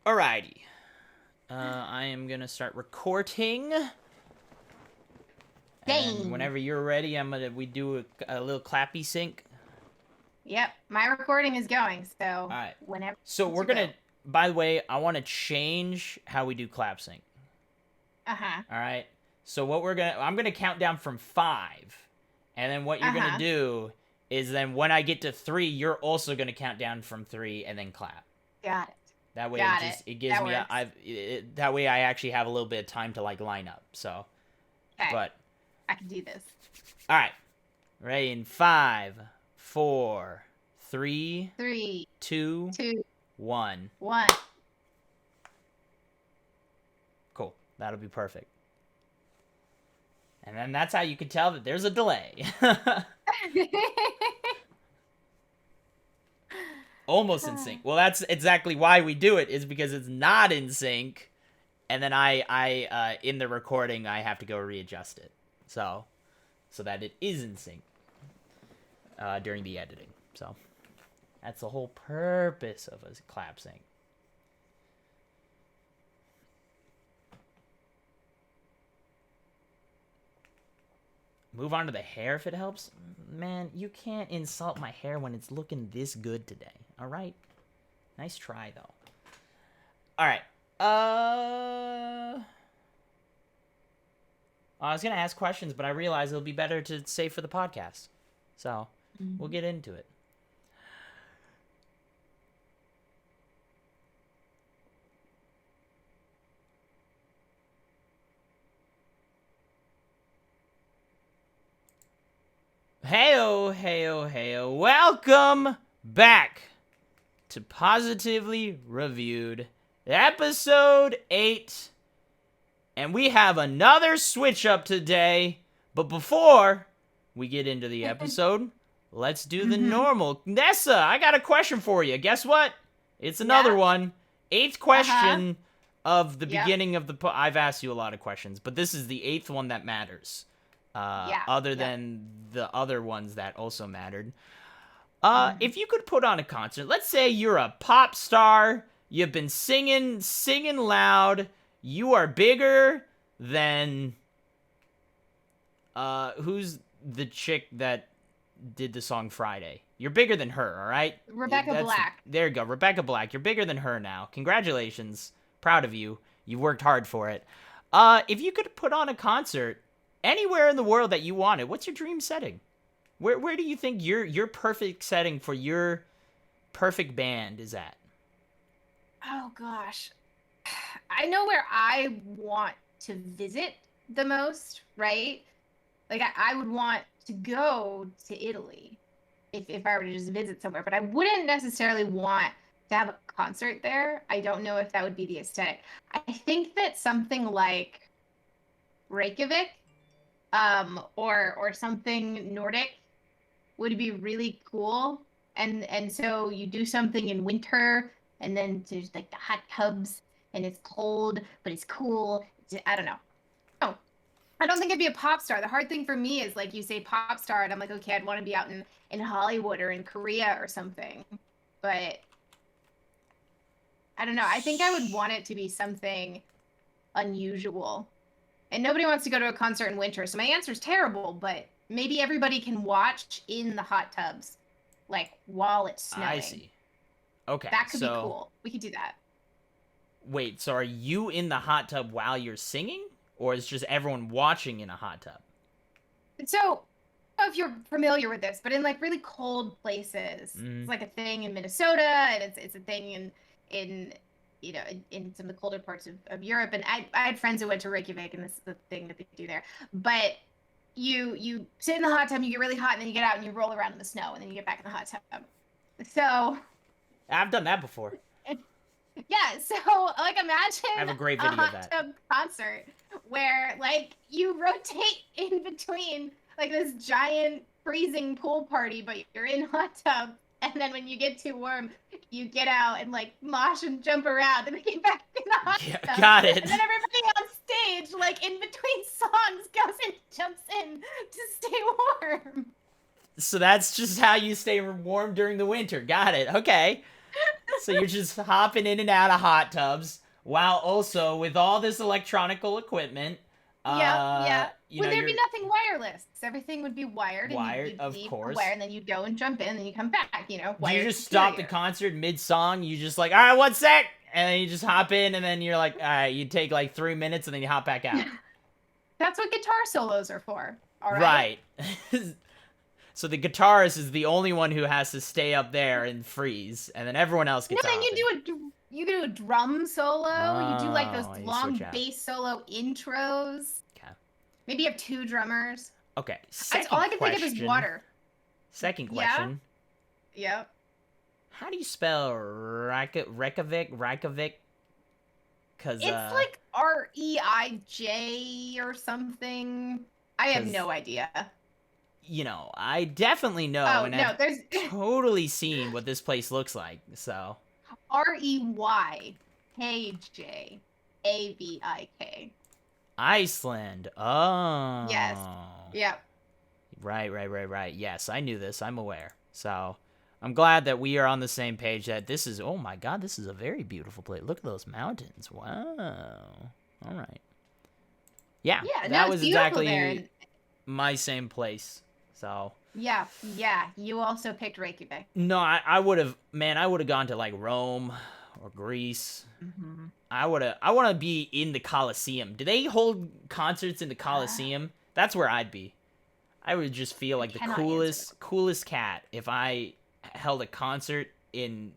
Alrighty. I am gonna start recording. And Dang. whenever you're ready, we do a little clappy sync. Yep, my recording is going, so Alright. whenever. So we're gonna, by the way, I want to change how we do clap sync. Uh-huh. Alright? So I'm gonna count down from 5. And then what you're gonna do is then when I get to 3, you're also gonna count down from 3 and then clap. Got it. That way it gives that me that way I actually have a little bit of time to like line up. So okay. But I can do this. all right. Ready in 5, 4, 3, 2, 1. 1. Cool. That'll be perfect. And then that's how you can tell that there's a delay. Almost in sync. Well, that's exactly why we do it, is because it's not in sync, and then I in the recording I have to go readjust it, so that it is in sync during the editing. So that's the whole purpose of a clap sync. Move on to the hair if it helps. Man, you can't insult my hair when it's looking this good today. All right? Nice try, though. All right. I was going to ask questions, but I realized it'll be better to save for the podcast. So, we'll get into it. Heyo, heyo, heyo. Welcome back to Positively Reviewed, episode 8. And we have another switch up today. But before we get into the episode, let's do the normal. Nessa, I got a question for you. Guess what? It's another one. 8th question of the beginning of the... I've asked you a lot of questions, but this is the 8th one that matters. Other than the other ones that also mattered. If you could put on a concert, let's say you're a pop star, you've been singing loud, you are bigger than, who's the chick that did the song Friday? You're bigger than her, all right? Rebecca Black. There you go, Rebecca Black. You're bigger than her now. Congratulations. Proud of you. You worked hard for it. If you could put on a concert anywhere in the world that you wanted, what's your dream setting? Where do you think your perfect setting for your perfect band is at? Oh gosh. I know where I want to visit the most, right? Like I would want to go to Italy if I were to just visit somewhere, but I wouldn't necessarily want to have a concert there. I don't know if that would be the aesthetic. I think that something like Reykjavik or something Nordic would be really cool. And so you do something in winter, and then there's like the hot tubs, and it's cold, but it's cool. I don't know. Oh, I don't think I'd be a pop star. The hard thing for me is, like, you say pop star, and I'm like, okay, I'd want to be out in Hollywood or in Korea or something. But I don't know. I think I would want it to be something unusual. And nobody wants to go to a concert in winter, so my answer is terrible, but maybe everybody can watch in the hot tubs, like, while it's snowing. I see. Okay. That could be cool. We could do that. Wait, so are you in the hot tub while you're singing? Or is just everyone watching in a hot tub? So, I don't know if you're familiar with this, but in, like, really cold places, it's like a thing in Minnesota, and it's a thing in you know, in some of the colder parts of Europe. And I had friends who went to Reykjavik, and this is the thing that they do there. But you sit in the hot tub, you get really hot, and then you get out and you roll around in the snow, and then you get back in the hot tub. So I've done that before. Yeah, so, like, imagine I have a great video a of that. hot tub concert where, like, you rotate in between, like, this giant freezing pool party, but you're in hot tub. And then when you get too warm, you get out and, like, mosh and jump around and get back in the hot tub. Got it. And then everybody on stage, like, in between songs, goes and jumps in to stay warm. So that's just how you stay warm during the winter. Got it. Okay. So you're just hopping in and out of hot tubs while also with all this electronical equipment. Yeah. You know, Would there be you're nothing wireless? Everything would be wired, and wired, you'd of leave from wire, course. and then you'd go and jump in, and then you come back. Do you Wired just stop the superior. concert mid-song? You just like, all right, 1 sec, and then you just hop in, and then you're like, all right, you take like 3 minutes, and then you hop back out. That's what guitar solos are for. All right. Right. So the guitarist is the only one who has to stay up there and freeze, and then everyone else No, gets then off. you do a drum solo. You do like those Oh, you switch long out. bass solo intros. Okay. Maybe you have 2 drummers. Okay. That's all I can think of is water. Second Yeah. question. Yep. How do you spell Reykjavik? Cause It's like Reij or something. I have 'cause, no idea. you know, I definitely know, Oh and no, I've there's totally seen what this place looks like. So Reyjavik. Iceland. Oh. Yes. Yep. Right. Yes, I knew this. I'm aware. So I'm glad that we are on the same page that this is, oh my God, this is a very beautiful place. Look at those mountains. Wow. All right. Yeah, Yeah, that no, was it's beautiful exactly there. And my same place. So yeah. You also picked Reykjavik. no, I would have, man, I would have gone to like Rome or Greece. Mm-hmm. I want to be in the Colosseum. Do they hold concerts in the Colosseum? That's where I'd be. I would just feel like the cannot answer coolest cat if I held a concert in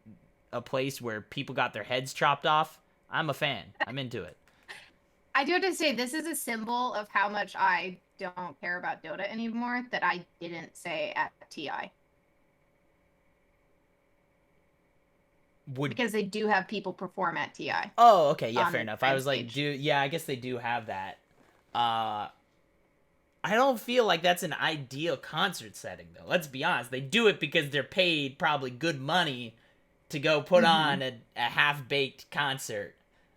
a place where people got their heads chopped off. I'm a fan. I'm into it. I do have to say, this is a symbol of how much I don't care about Dota anymore that I didn't say at TI. Because they do have people perform at TI. Oh, okay, yeah, on fair the enough. I was like, stage. yeah, I guess they do have that. I don't feel like that's an ideal concert setting though. Let's be honest. They do it because they're paid probably good money to go put on a half-baked concert.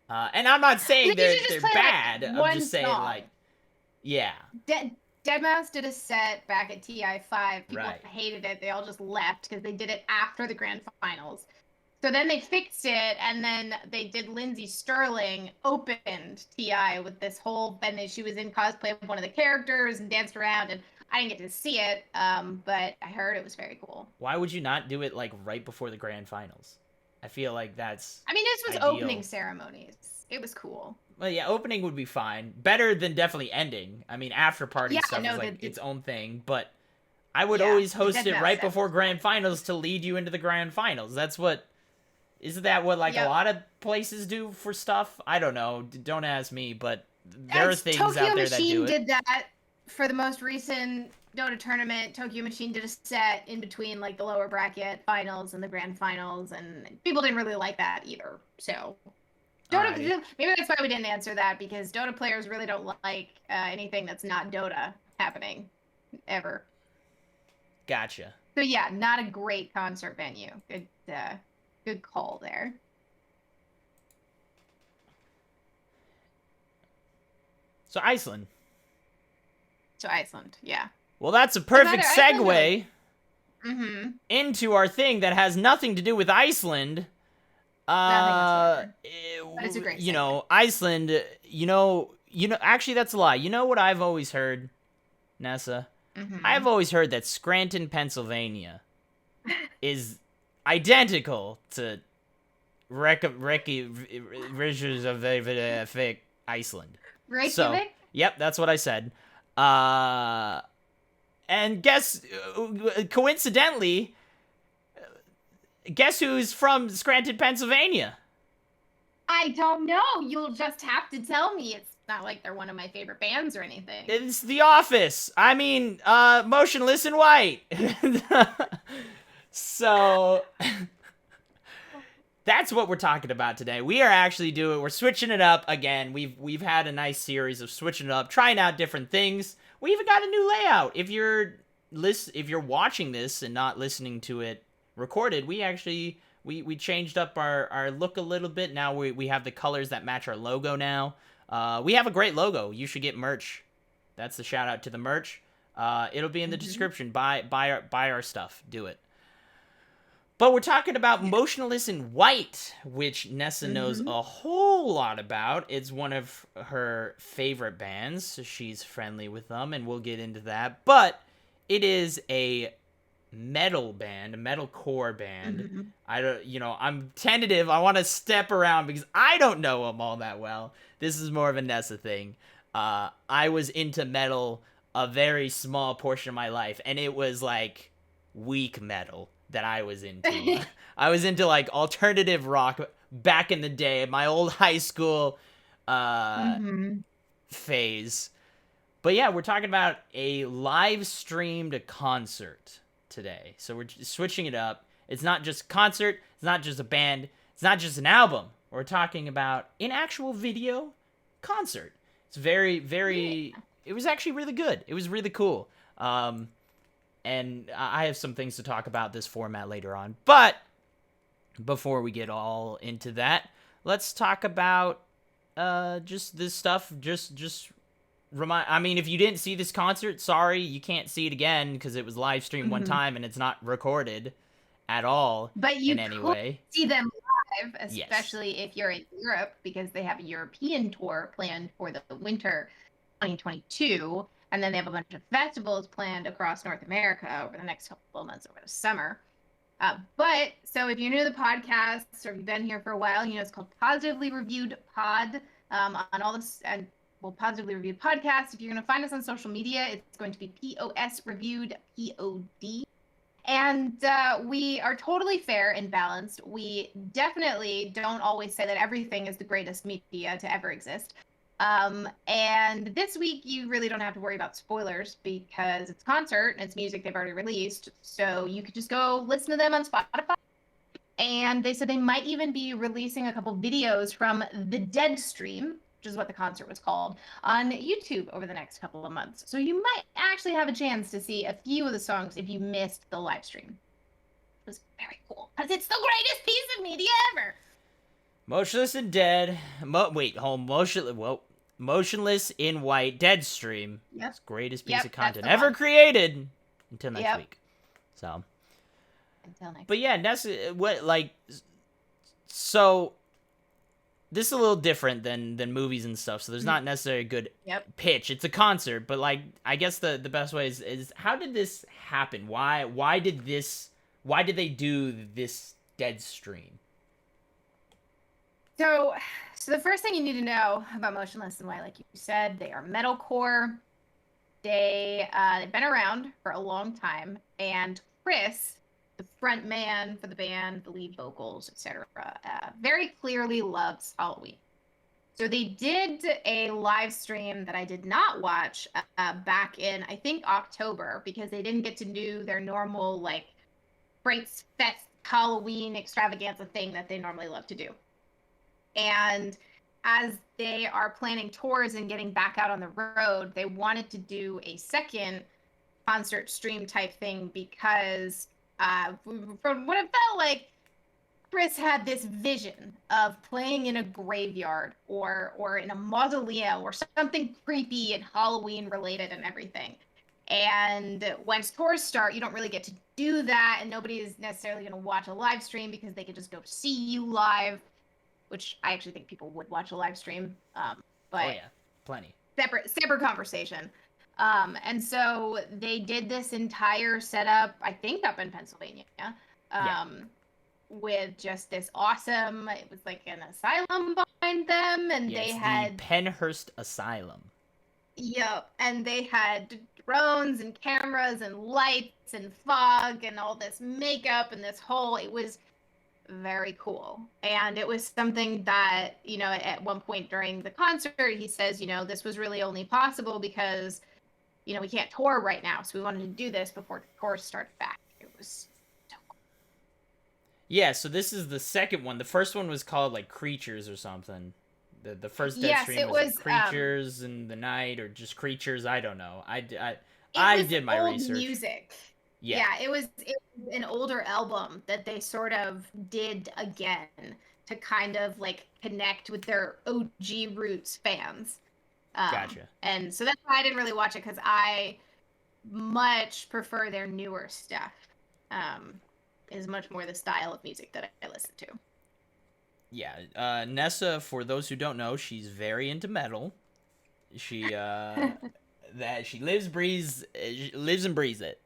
And I'm not saying they're play, bad. like, I'm just saying song. like, yeah. Deadmau5 did a set back at TI5. People Right. hated it. They all just left because they did it after the grand finals. So then they fixed it, and then they did Lindsay Sterling opened TI with this whole, and she was in cosplay of one of the characters and danced around, and I didn't get to see it, but I heard it was very cool. Why would you not do it like right before the grand finals? I feel like that's I mean, this was ideal. opening ceremonies. It was cool. Well, yeah, opening would be fine. Better than definitely ending. I mean, after party Yeah, stuff no, is like the- its own thing, but I would Yeah, always the host it Deadmau5 right set before was grand finals to lead you into the grand finals. That's what isn't that what like a Yep. lot of places do for stuff? I don't know. Don't ask me, but there are things Tokyo out there that Machine do it. did that for the most recent Dota tournament. Tokyo Machine did a set in between like the lower bracket finals and the grand finals, and people didn't really like that either. So Dota, Alrighty. maybe that's why we didn't answer that, because Dota players really don't like anything that's not Dota happening ever. Gotcha. So yeah, not a great concert venue. Good call there. So Iceland. So Iceland, yeah. Well, that's a perfect Iceland segue Mm-hmm. into our thing that has nothing to do with Iceland. Nothing whatsoever. But it's a great You know, Iceland, you know, actually that's a lie. You know what I've always heard, Nessa? Mm-hmm. I've always heard that Scranton, Pennsylvania is identical to Reykjavik, Iceland. Reykjavik? So, yep, that's what I said. And coincidentally, guess who's from Scranton, Pennsylvania? I don't know. You'll just have to tell me. It's not like they're one of my favorite bands or anything. It's The Office. I mean, Motionless in White. So that's what we're talking about today. We are actually we're switching it up again. We've had a nice series of switching it up, trying out different things. We even got a new layout. If you're watching this and not listening to it recorded, we changed up our look a little bit. Now we have the colors that match our logo now. We have a great logo. You should get merch. That's the shout out to the merch. It'll be in the description. Buy our stuff. Do it. But we're talking about Motionless in White, which Nessa knows a whole lot about. It's one of her favorite bands, so she's friendly with them, and we'll get into that. But it is a metal band, a metalcore band. I don't, I'm tentative. I want to step around because I don't know them all that well. This is more of a Nessa thing. I was into metal a very small portion of my life, and it was like weak metal that I was into. I was into like alternative rock back in the day, my old high school phase. But yeah, we're talking about a live streamed concert today. So we're switching it up. It's not just a concert, it's not just a band, it's not just an album. We're talking about an actual video concert. It's very, very. It was actually really good. It was really cool. And I have some things to talk about this format later on. But before we get all into that, let's talk about just this stuff. Just remind. I mean, if you didn't see this concert, sorry, you can't see it again because it was live streamed one time and it's not recorded at all. But you in any could way. see them live, especially if you're in Europe, because they have a European tour planned for the winter 2022, and then they have a bunch of festivals planned across North America over the next couple of months over the summer. But so if you're new to the podcast or you've been here for a while, it's called Positively Reviewed Pod on all this, and Positively Reviewed Podcast. If you're going to find us on social media, it's going to be POS Reviewed POD. And we are totally fair and balanced. We definitely don't always say that everything is the greatest media to ever exist. And this week, you really don't have to worry about spoilers because it's a concert and it's music they've already released. So you could just go listen to them on Spotify. And they said they might even be releasing a couple videos from the Deadstream, which is what the concert was called, on YouTube over the next couple of months. So you might actually have a chance to see a few of the songs if you missed the live stream. It was very cool because it's the greatest piece of media ever. Motionless in Dead. Motionless in White Deadstream. Yep. It's the greatest piece of content ever created. Until next week. So. Until next. But yeah, Nessa, so this is a little different than movies and stuff. So there's not necessarily a good pitch. It's a concert, but like I guess the best way is how did this happen? Why did they do this Deadstream? So the first thing you need to know about Motionless in White, like you said, they are metalcore. They've been around for a long time, and Chris, the front man for the band, the lead vocals, etc., very clearly loves Halloween. So they did a live stream that I did not watch back in, I think, October, because they didn't get to do their normal, like, Frank's Fest Halloween extravaganza thing that they normally love to do. And as they are planning tours and getting back out on the road, they wanted to do a second concert stream type thing because from what it felt like, Chris had this vision of playing in a graveyard or in a mausoleum or something creepy and Halloween related and everything. And when tours start, you don't really get to do that, and nobody is necessarily going to watch a live stream because they could just go see you live, which I actually think people would watch a live stream. But oh yeah, plenty. Separate conversation. And so they did this entire setup, I think, up in Pennsylvania, with just this awesome. It was like an asylum behind them, and they had the Penhurst Asylum. Yep, and they had drones and cameras and lights and fog and all this makeup and this whole. It was very cool. And it was something that, at one point during the concert, he says, this was really only possible because, we can't tour right now. So we wanted to do this before tours started back. It was so cool. Yeah, so this is the second one. The first one was called like Creatures or something. The first Deadstream was like Creatures in the Night or just Creatures. I don't know. I did my research. Music. Yeah, it was an older album that they sort of did again to kind of like connect with their OG Roots fans. Gotcha. And so that's why I didn't really watch it, because I much prefer their newer stuff. is much more the style of music that I listen to. Yeah, Nessa, for those who don't know, she's very into metal. She that she lives and breathes it.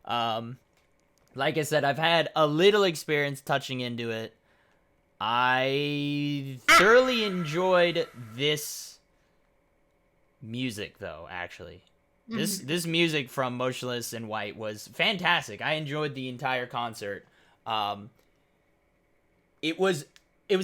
Um, like I said, I've had a little experience touching into it. I thoroughly enjoyed this music, though. Actually, this music from Motionless in White was fantastic. I enjoyed the entire concert. Um, it was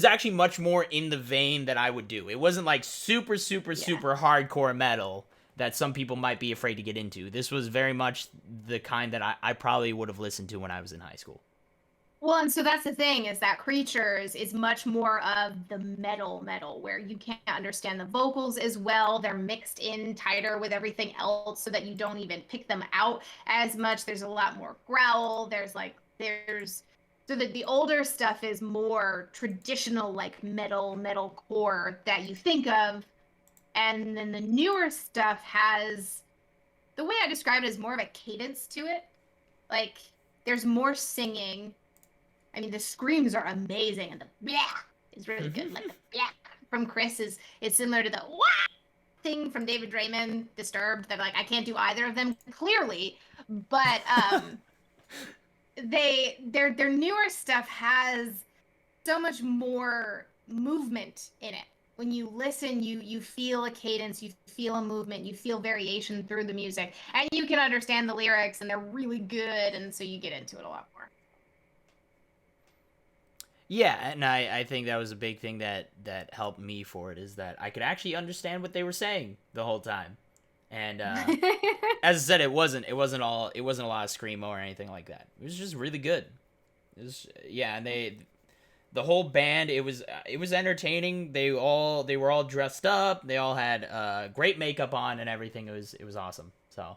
actually much more in the vein that I would do. It wasn't like super super hardcore metal that some people might be afraid to get into. This was very much the kind that I probably would have listened to when I was in high school. Well, and so that's the thing is that Creatures is much more of the metal, where you can't understand the vocals as well. They're mixed in tighter with everything else so that you don't even pick them out as much. There's a lot more growl. There's so that the older stuff is more traditional, like metal core that you think of. And then the newer stuff has, the way I describe it is more of a cadence to it. Like there's more singing. I mean, the screams are amazing, and the "bleh" is really good. Like the "bleh" from Chris is similar to the "wah" thing from David Draymond, Disturbed. That like I can't do either of them clearly, but their newer stuff has so much more movement in it. When you listen, you feel a cadence, you feel a movement, you feel variation through the music, and you can understand the lyrics, and they're really good, and so you get into it a lot more. Yeah, and I think that was a big thing that helped me for it, is that I could actually understand what they were saying the whole time. And as I said, it wasn't a lot of screamo or anything like that. It was just really good. And the whole band, it was entertaining. They were all dressed up. They all had great makeup on and everything. It was awesome. So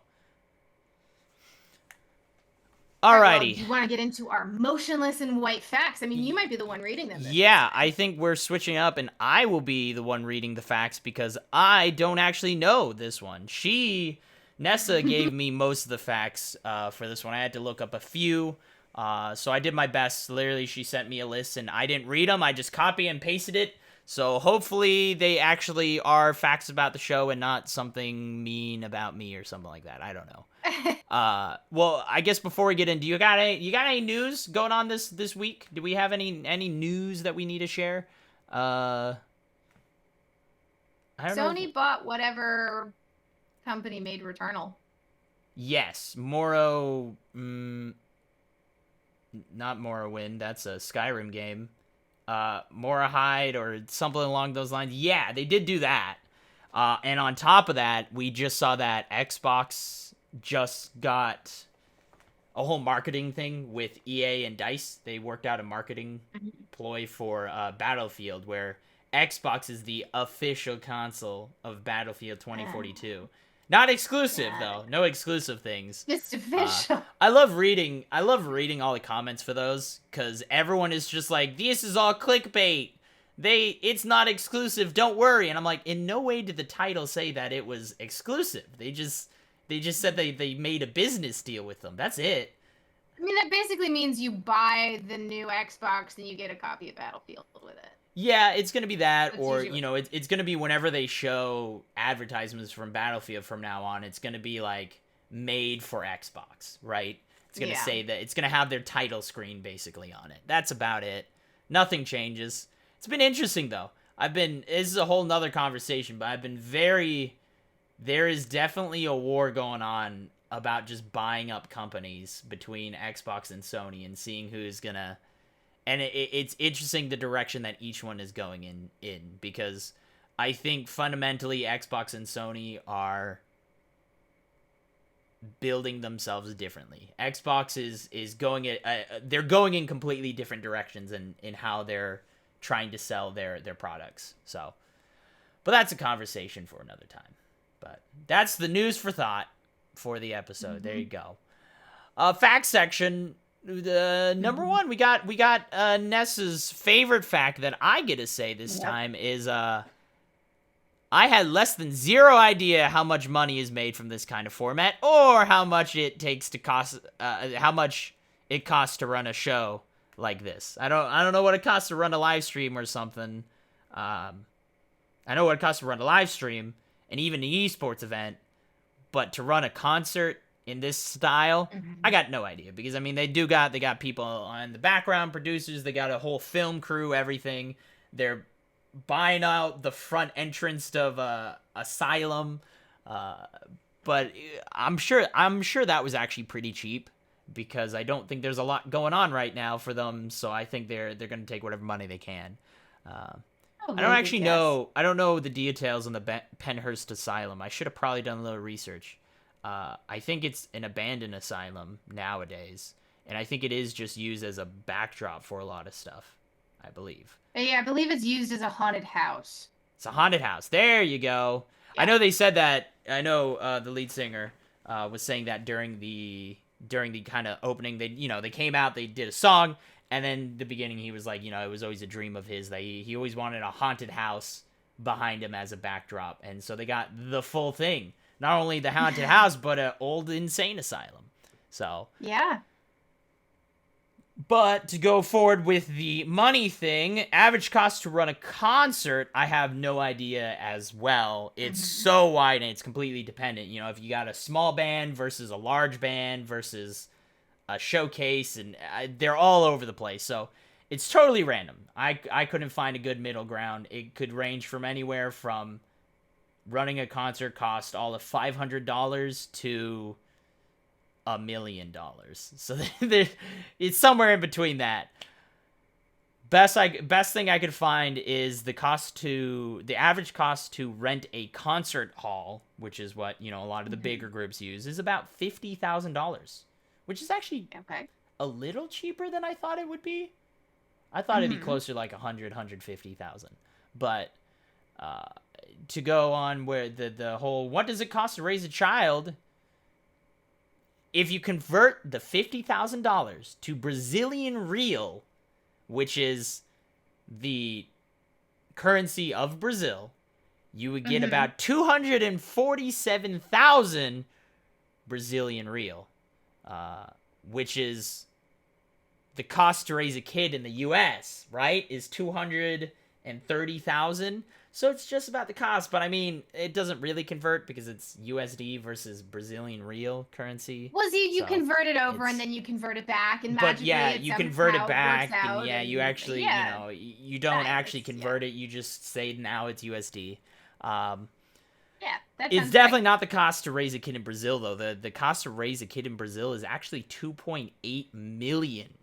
Well, alrighty. do you want to get into our Motionless in White facts? I mean, you might be the one reading them. Yeah, I think we're switching up, and I will be the one reading the facts because I don't actually know this one. Nessa gave me most of the facts for this one. I had to look up a few, so I did my best. Literally, she sent me a list, and I didn't read them. I just copy and pasted it. So hopefully they actually are facts about the show and not something mean about me or something like that. I don't know. Well, I guess before we get in, you got any news going on this week? Do we have any news that we need to share? I don't know. Sony bought whatever company made Returnal. Yes, Morrow. Not Morrowind. That's a Skyrim game. Morrowind or something along those lines. Yeah, they did do that. And on top of that, we just saw that Xbox just got a whole marketing thing with EA and DICE. They worked out a marketing ploy for Battlefield, where Xbox is the official console of Battlefield 2042. Not exclusive though. No exclusive things. Just official. I love reading all the comments for those, because everyone is just like, this is all clickbait. It's not exclusive, don't worry. And I'm like, in no way did the title say that it was exclusive. They just said they made a business deal with them. That's it. I mean, that basically means you buy the new Xbox and you get a copy of Battlefield with it. Yeah, it's going to be that, That's or, usually it's going to be whenever they show advertisements from Battlefield from now on, it's going to be, like, made for Xbox, right? It's going to say that, it's going to have their title screen, basically, on it. That's about it. Nothing changes. It's been interesting, though. This is a whole nother conversation, but there is definitely a war going on about just buying up companies between Xbox and Sony and seeing who's going to... And it's interesting the direction that each one is going in, because I think fundamentally Xbox and Sony are building themselves differently. Xbox is going they're going in completely different directions in how they're trying to sell their products. So, but that's a conversation for another time. But that's the news for thought for the episode. There you go. Fact section. The number one, we got Nessa's favorite fact that I get to say this time is I had less than zero idea how much money is made from this kind of format, or how much it takes to cost how much it costs to run a show like this. I don't know what it costs to run a live stream or something. I know what it costs to run a live stream and even an esports event, but to run a concert in this style, I got no idea, because I mean they got people on the background, producers, they got a whole film crew, everything. They're buying out the front entrance of Asylum, but I'm sure that was actually pretty cheap, because I don't think there's a lot going on right now for them, so I think they're going to take whatever money they can. I don't actually know. I don't know the details on the Penhurst Asylum. I should have probably done a little research. I think it's an abandoned asylum nowadays, and I think it is just used as a backdrop for a lot of stuff, I believe. Yeah, I believe it's used as a haunted house. It's a haunted house. There you go. Yeah. I know they said that. I know the lead singer was saying that during the kind of opening. They came out, they did a song, and then the beginning he was like, it was always a dream of his that he always wanted a haunted house behind him as a backdrop, and so they got the full thing. Not only the haunted house, but an old insane asylum. So yeah. But to go forward with the money thing, average cost to run a concert, I have no idea as well. It's so wide and it's completely dependent. If you got a small band versus a large band versus a showcase, and they're all over the place. So it's totally random. I couldn't find a good middle ground. It could range from anywhere from running a concert cost all of $500 to $1 million. So it's somewhere in between that. Best thing I could find is the average cost to rent a concert hall, which is what a lot of the bigger groups use, is about $50,000, which is actually a little cheaper than I thought it would be. I thought it'd be closer to like 150,000, but to go on where the whole what does it cost to raise a child, if you convert the $50,000 to Brazilian real, which is the currency of Brazil, you would get about 247,000 Brazilian real, which is the cost to raise a kid in the U.S., right, is 230,000. So it's just about the cost, but I mean, it doesn't really convert because it's USD versus Brazilian real currency. Well, you convert it over and then you convert it back, and magically, you convert it back, and you actually, you don't actually convert it. You just say now it's USD. It's definitely not the cost to raise a kid in Brazil, though. The cost to raise a kid in Brazil is actually 2.8 million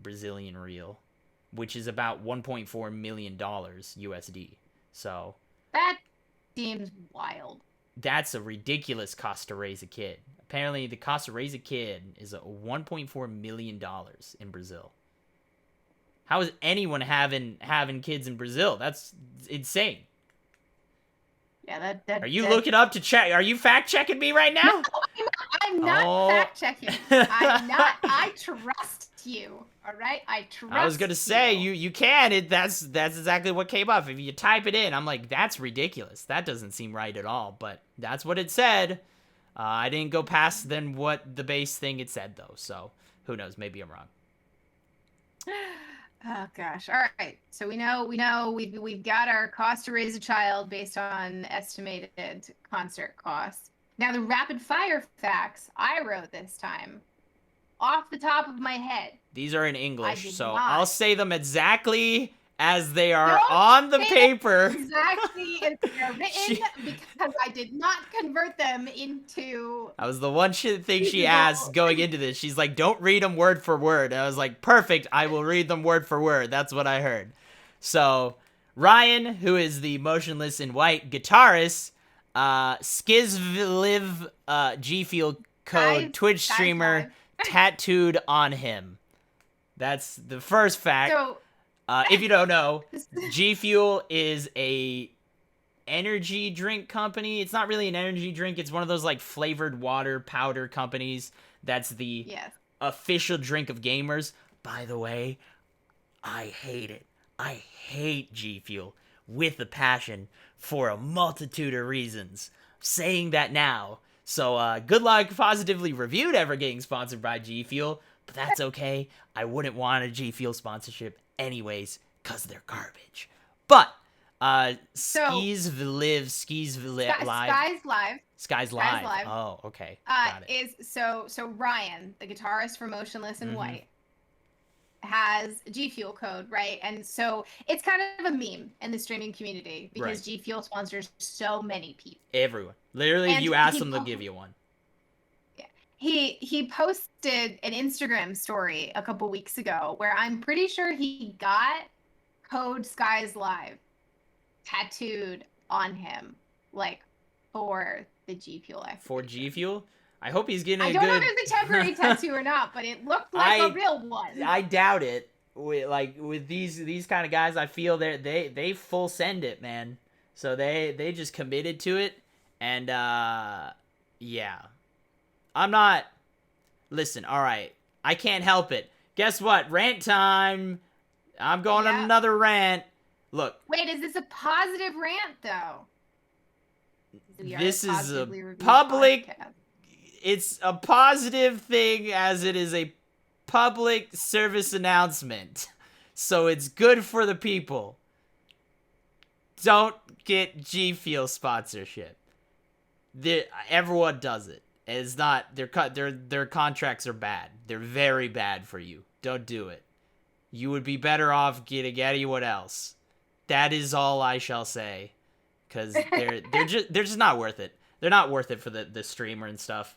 Brazilian real, which is about $1.4 million USD. So that seems wild. That's a ridiculous cost to raise a kid. Apparently, the cost to raise a kid is $1.4 million in Brazil. How is anyone having kids in Brazil? That's insane. Yeah, Are you looking up to check? Are you fact checking me right now? No, I'm not fact checking. I'm not. I trust you. All right, I trust. I was gonna say you can. That's exactly what came up. If you type it in, I'm like, that's ridiculous. That doesn't seem right at all. But that's what it said. I didn't go past then what the base thing it said though. So who knows? Maybe I'm wrong. Oh gosh. All right. So we know we've got our cost to raise a child based on estimated concert costs. Now the rapid fire facts I wrote this time off the top of my head. These are in English, so I'll say them exactly as they are on the paper. Exactly as they're written, because I did not convert them into... That was the one thing she asked going into this. She's like, don't read them word for word. And I was like, perfect, I will read them word for word. That's what I heard. So, Ryan, who is the Motionless in White guitarist, Skizvliv G Fuel code Twitch streamer tattooed on him. That's the first fact. So, if you don't know, G Fuel is a energy drink company. It's not really an energy drink. It's one of those like flavored water powder companies. That's the official drink of gamers. By the way, I hate it. I hate G Fuel with a passion for a multitude of reasons. I'm saying that now. So good luck Positively Reviewed ever getting sponsored by G Fuel. but that's okay. I wouldn't want a G Fuel sponsorship anyways, cause they're garbage. But Skis Live Live. Sky's Live. Sky's Live. Oh, okay. Got it. Is so Ryan, the guitarist for Motionless in Mm-hmm. White, has G Fuel code, right? And so it's kind of a meme in the streaming community because G Fuel sponsors so many people. Everyone. Literally, if you ask them, they'll give you one. Yeah. He posted an Instagram story a couple weeks ago where I'm pretty sure he got code Skies Live tattooed on him, like for the G Fuel. For G Fuel? I hope he's getting I don't know if it's a temporary tattoo or not, but it looked like a real one. I doubt it. With these kind of guys, I feel they full send it, man. So they just committed to it, and yeah. I'm not. Listen, all right. I can't help it. Guess what? Rant time. I'm going on another rant. Look. Wait, is this a positive rant though? This is a public. Podcast. It's a positive thing as it is a public service announcement. So it's good for the people. Don't get G Fuel sponsorship. Everyone does it. It's not their contracts are bad. They're very bad for you. Don't do it. You would be better off getting anyone else. That is all I shall say. Cause they're just not worth it. They're not worth it for the streamer and stuff.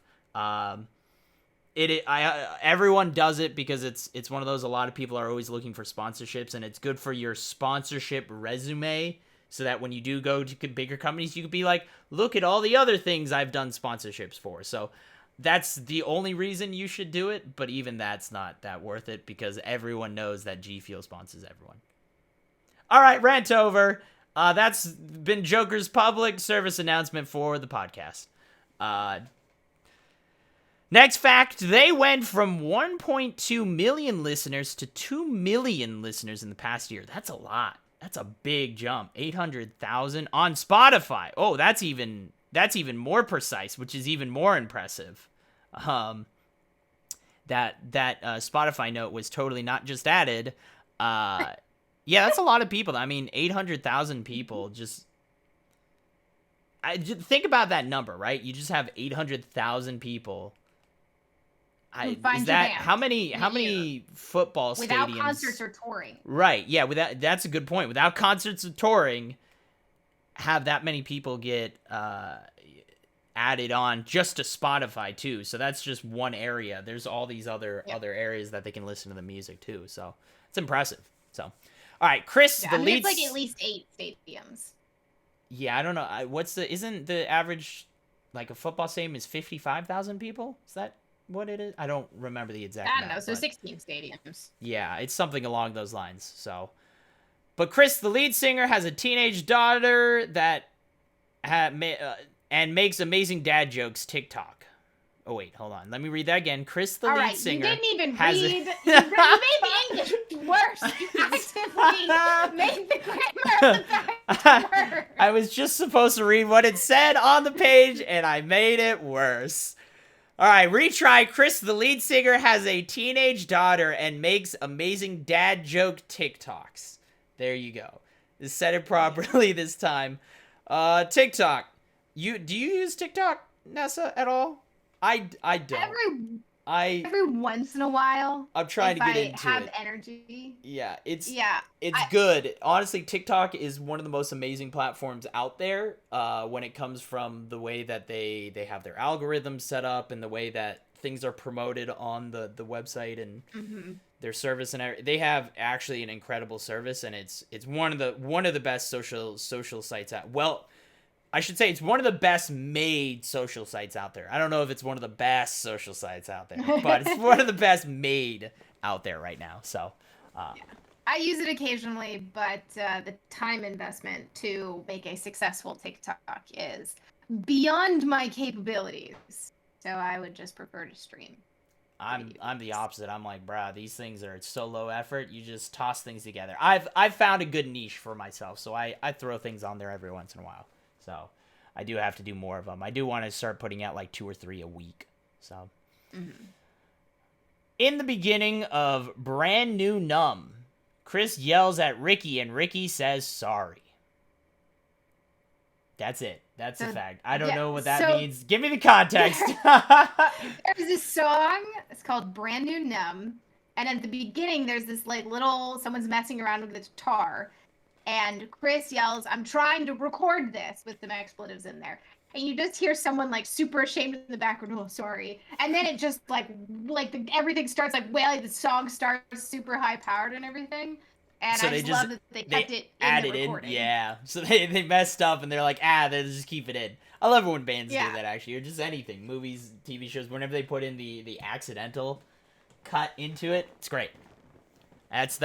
Everyone does it because it's one of those, a lot of people are always looking for sponsorships, and it's good for your sponsorship resume, so that when you do go to bigger companies, you could be like, look at all the other things I've done sponsorships for. So that's the only reason you should do it, but even that's not that worth it because everyone knows that G Fuel sponsors everyone. All right, rant over. That's been Joker's public service announcement for the podcast. Next fact, they went from 1.2 million listeners to 2 million listeners in the past year. That's a lot. That's a big jump. 800,000 on Spotify. Oh, that's even more precise, which is even more impressive. That Spotify note was totally not just added. Yeah, that's a lot of people. I mean, 800,000 people just think about that number, right? You just have 800,000 people. Is that how many football stadiums without concerts or touring? Right. Yeah. That's a good point. Without concerts or touring, have that many people get added on just to Spotify too. So that's just one area. There's all these other areas that they can listen to the music too. So it's impressive. So, all right, Chris, the lead. It's like at least 8 stadiums. Yeah, I don't know. Isn't the average like a football stadium is 55,000 people? Is that what it is? I don't remember the exact I don't know. So 16 stadiums. Yeah, it's something along those lines. So, but Chris, the lead singer, has a teenage daughter that and makes amazing dad jokes TikTok. Oh wait, hold on. Let me read that again. Chris, the lead singer, you didn't even read. You made the English worse. You actively made the grammar worse. I was just supposed to read what it said on the page, and I made it worse. All right, retry. Chris, the lead singer, has a teenage daughter and makes amazing dad joke TikToks. There you go. Just said it properly this time. TikTok. Do you use TikTok, Nessa, at all? I don't. Every once in a while. I'm trying to get into it. If I have energy. Yeah, it's good. Honestly, TikTok is one of the most amazing platforms out there when it comes from the way that they have their algorithms set up and the way that things are promoted on the website and their service and everything. They have actually an incredible service, and it's one of the best social sites out. Well, I should say it's one of the best made social sites out there. I don't know if it's one of the best social sites out there, but it's one of the best made out there right now. So, I use it occasionally, but the time investment to make a successful TikTok is beyond my capabilities. So I would just prefer to stream. I'm the opposite. I'm like, bruh, these things are so low effort. You just toss things together. I've found a good niche for myself, so I throw things on there every once in a while. So I do have to do more of them. I do want to start putting out like 2 or 3 a week. So, In the beginning of Brand New Numb, Chris yells at Ricky and Ricky says sorry. That's it. That's a fact. I don't know what that means. Give me the context. There's this song. It's called Brand New Numb. And at the beginning, there's this like someone's messing around with the guitar. And Chris yells, I'm trying to record this with some expletives in there. And you just hear someone like super ashamed in the background, oh, sorry. And then it just everything starts like wailing. The song starts super high powered and everything. And so I just love that they kept it in the recording. Yeah. So they messed up and they're like, they just keep it in. I love it when bands do that, actually, or just anything. Movies, TV shows, whenever they put in the accidental cut into it, it's great. That's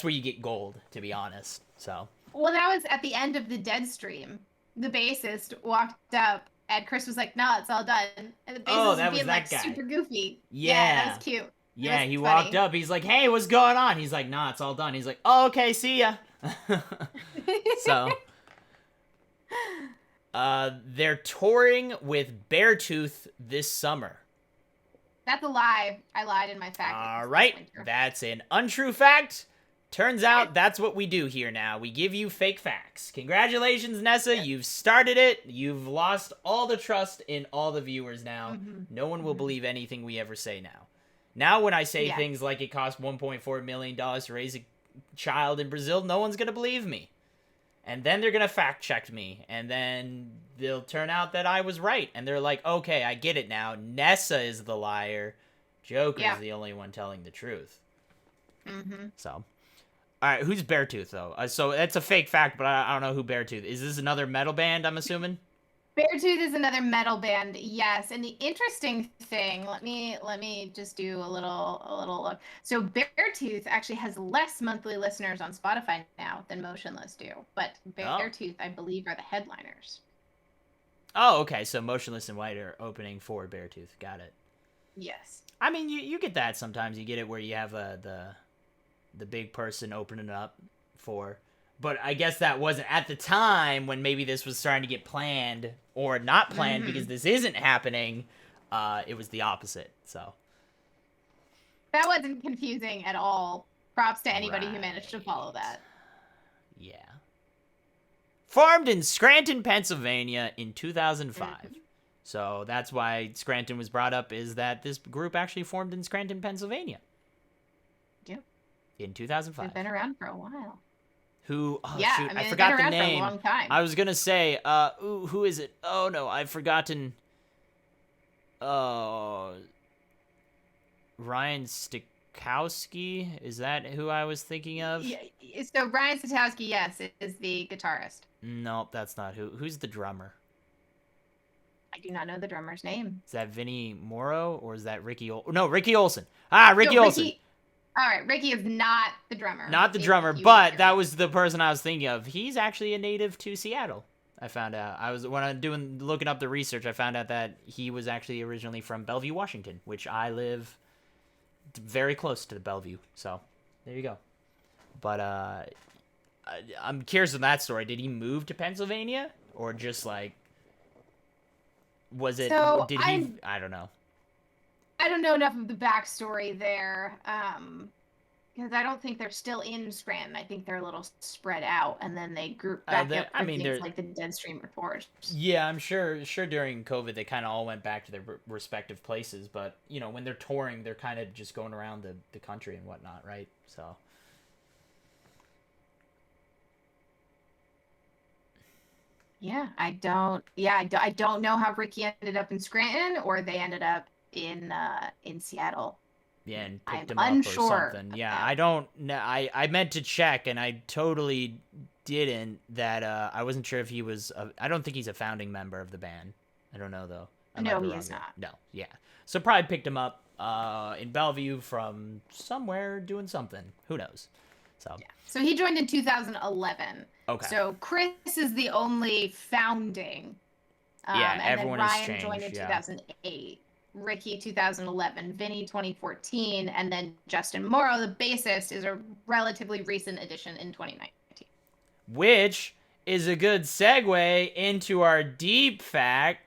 where you get gold, to be honest. So. Well, that was at the end of the Deadstream. The bassist walked up and Chris was like, "No, it's all done." And the bassist was being like super goofy. Yeah, that was cute. Yeah, he walked up. He's like, "Hey, what's going on?" He's like, "Nah, it's all done." He's like, "Oh, okay, see ya." So, they're touring with Beartooth this summer. That's a lie. I lied in my fact. All right, that's an untrue fact. Turns out that's what we do here now. We give you fake facts. Congratulations, Nessa. You've started it. You've lost all the trust in all the viewers now. No one will believe anything we ever say now. Now when I say things like it cost $1.4 million to raise a child in Brazil, no one's going to believe me. And then they're going to fact check me. And then they'll turn out that I was right. And they're like, okay, I get it now. Nessa is the liar. Joker's the only one telling the truth. So, all right, who's Beartooth, though? So that's a fake fact, but I don't know who Beartooth is. Is this another metal band, I'm assuming? Beartooth is another metal band, yes. And the interesting thing, let me just do a little look. So Beartooth actually has less monthly listeners on Spotify now than Motionless do, but Beartooth, I believe, are the headliners. Oh, okay. So Motionless in White are opening for Beartooth. Got it. Yes. I mean, you get that sometimes. You get it where you have the big person opening up for. But I guess that wasn't at the time when maybe this was starting to get planned or not planned because this isn't happening. It was the opposite. So that wasn't confusing at all. Props to anybody who managed to follow that. Yeah. Formed in Scranton, Pennsylvania in 2005. So that's why Scranton was brought up, is that this group actually formed in Scranton, Pennsylvania. Yep. In 2005. They've been around for a while. Who? Oh, yeah, shoot, I mean, I forgot the name. For a long time. I was gonna say, who is it? Oh no, I've forgotten. Ryan Stokowski? Is that who I was thinking of? Yeah, so Ryan Stokowski, yes, is the guitarist. Nope, that's not who. Who's the drummer? I do not know the drummer's name. Is that Vinnie Morrow or is that Ricky? No, Ricky Olsen. Ricky Olsen. All right, Ricky is not the drummer. Not the drummer, but that was the person I was thinking of. He's actually a native to Seattle. I found out. Looking up the research, I found out that he was actually originally from Bellevue, Washington, which I live very close to the Bellevue. So, there you go. But I'm curious on that story. Did he move to Pennsylvania or just like was it I don't know. I don't know enough of the backstory there, because I don't think they're still in Scranton. I think they're a little spread out, and then they group back up for things like the Deadstream reports. Yeah, I'm sure during COVID they kind of all went back to their respective places, but, you know, when they're touring, they're kind of just going around the country and whatnot, right? So... Yeah, I don't know how Ricky ended up in Scranton or they ended up in Seattle. Yeah, and picked him up or something. Yeah, I don't know. I meant to check, and I totally didn't. That I wasn't sure if he was. I don't think he's a founding member of the band. I don't know though. No, he is not. No, yeah. So probably picked him up in Bellevue from somewhere doing something. Who knows? So. Yeah. So he joined in 2011. Okay. So Chris is the only founding. Yeah, and everyone then has Ryan changed. joined in 2008. Ricky 2011, Vinny 2014, and then Justin Morrow, the bassist, is a relatively recent addition in 2019. Which is a good segue into our deep fact,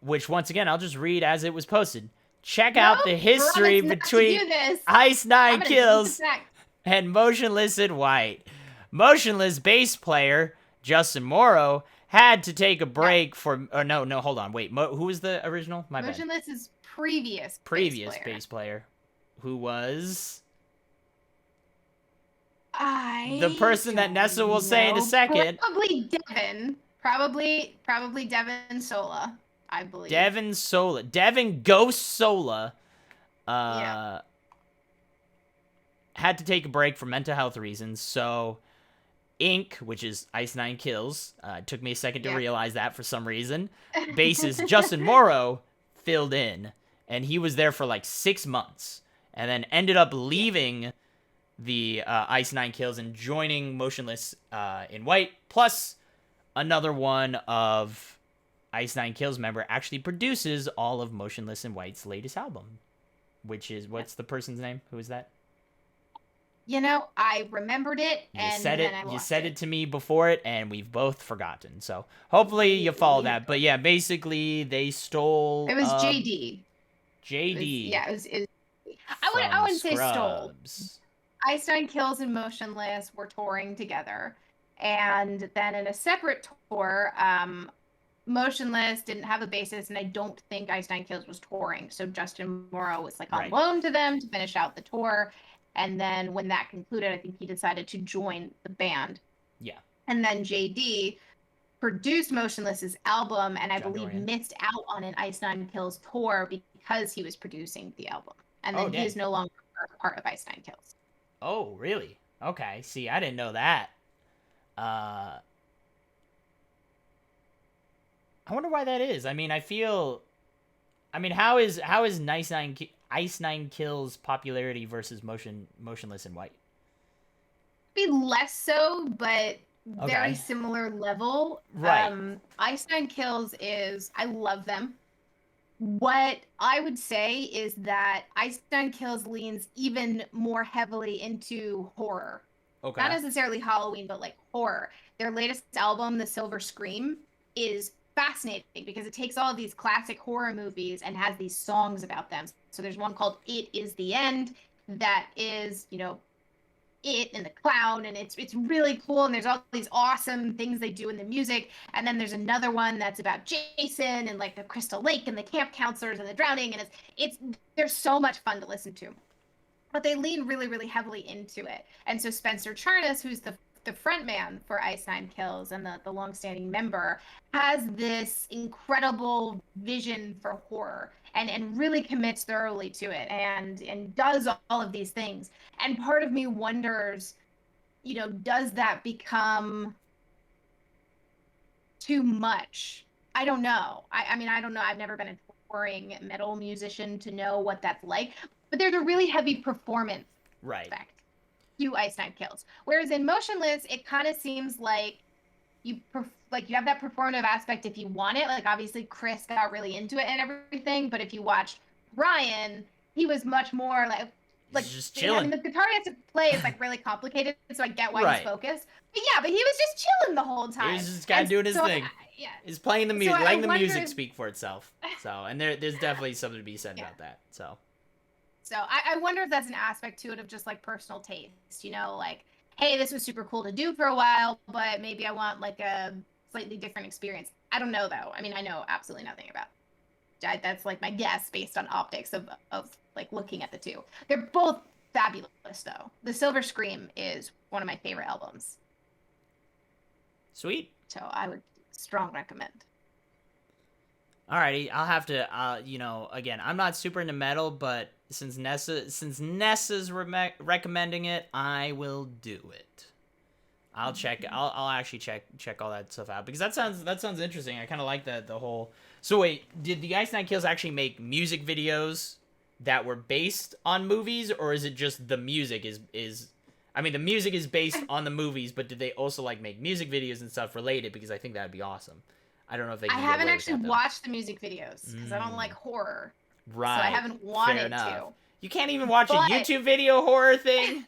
which once again I'll just read as it was posted. check out the Nope. history Promise not to between do this. Ice I'm Nine gonna delete this Kills back. and Motionless in White. Motionless bass player Justin Morrow had to take a Yeah. break for. Oh, no, hold on, wait. Who was the original? My bad. Motionless is previous Previous player. bass player, who was the I person that Nessa will don't say in a know. second. Probably Devin. Probably Devin Sola, I believe. Devin Sola. Devin Ghost Sola. Yeah. Had to take a break for mental health reasons, so Inc., which is Ice Nine Kills, took me a second to Yeah. realize that for some reason. Bassist Justin Morrow filled in, and he was there for like 6 months, and then ended up leaving the Ice Nine Kills and joining Motionless in White. Plus, another one of Ice Nine Kills member actually produces all of Motionless in White's latest album, which is, what's the person's name? Who is that? You know, I remembered it, You and said then it. I You lost said it. it to me before it, and we've both forgotten. So hopefully you follow We have that. But yeah, basically they stole It was JD. JD I from wouldn't say stole. Scrubs. Einstein Kills and Motionless were touring together, and then in a separate tour, Motionless didn't have a bassist, and I don't think Einstein Kills was touring. So Justin Morrow was like on Right. loan to them to finish out the tour. And then when that concluded, I think he decided to join the band. Yeah. And then JD produced Motionless's album, and I John believe Dorian. missed out on an Einstein Kills tour because he was producing the album. And Oh then he dang. is no longer part of Einstein Kills. Oh really? Okay. See, I didn't know that. Uh, I wonder why that is. I mean, I feel. I mean, how is Ice Nine Kills popularity versus Motionless in White? Be less so, but very Okay. similar level. Right. Einstein Kills is I love them. What I would say is that Einstein Kills leans even more heavily into horror. Not Okay. necessarily Halloween, but like horror. Their latest album, The Silver Scream, is fascinating because it takes all of these classic horror movies and has these songs about them. So there's one called It Is the End that is, it and the clown, and it's really cool, and there's all these awesome things they do in the music. And then there's another one that's about Jason and like the Crystal Lake and the camp counselors and the drowning, and it's there's so much fun to listen to, but they lean really, really heavily into it. And so Spencer Charnas, who's the front man for Ice Nine Kills and the longstanding member, has this incredible vision for horror and really commits thoroughly to it and does all of these things. And part of me wonders, does that become too much? I don't know. I mean, I don't know. I've never been a touring metal musician to know what that's like, but there's a really heavy performance Right. aspect to Ice Nine Kills. Whereas in Motionless, it kind of seems like you have that performative aspect if you want it. Like obviously Chris got really into it and everything, but if you watched Ryan, he was much more like He's just I mean chilling. the guitar he has to play is like really complicated, so I get why he's Right. focused. But yeah, but he was just chilling the whole He time. was just kind of And doing his so thing. yeah. He's playing the So music, I letting the wonder music if, speak for itself. So, and there's definitely something to be said yeah. about that. So. So I wonder if that's an aspect to it of just like personal taste, like, hey, this was super cool to do for a while, but maybe I want like a slightly different experience. I don't know though. I mean, I know absolutely nothing about it. That's like my guess based on optics of like looking at the two. They're both fabulous though. The Silver Scream is one of my favorite albums. Sweet. So I would strong recommend. Alrighty, I'll have to, again, I'm not super into metal, but since Nessa's recommending it, I will do it. I'll check. I'll actually check all that stuff out because that sounds interesting. I kind of like the whole. So wait, did the Ice Nine Kills actually make music videos that were based on movies, or is it just the music is? I mean, the music is based on the movies, but did they also like make music videos and stuff related? Because I think that'd be awesome. I don't know if they I can get haven't away with actually that though. watched the music videos because I don't like horror. Right. So I haven't Fair wanted enough. to. You can't even watch a But YouTube video horror thing.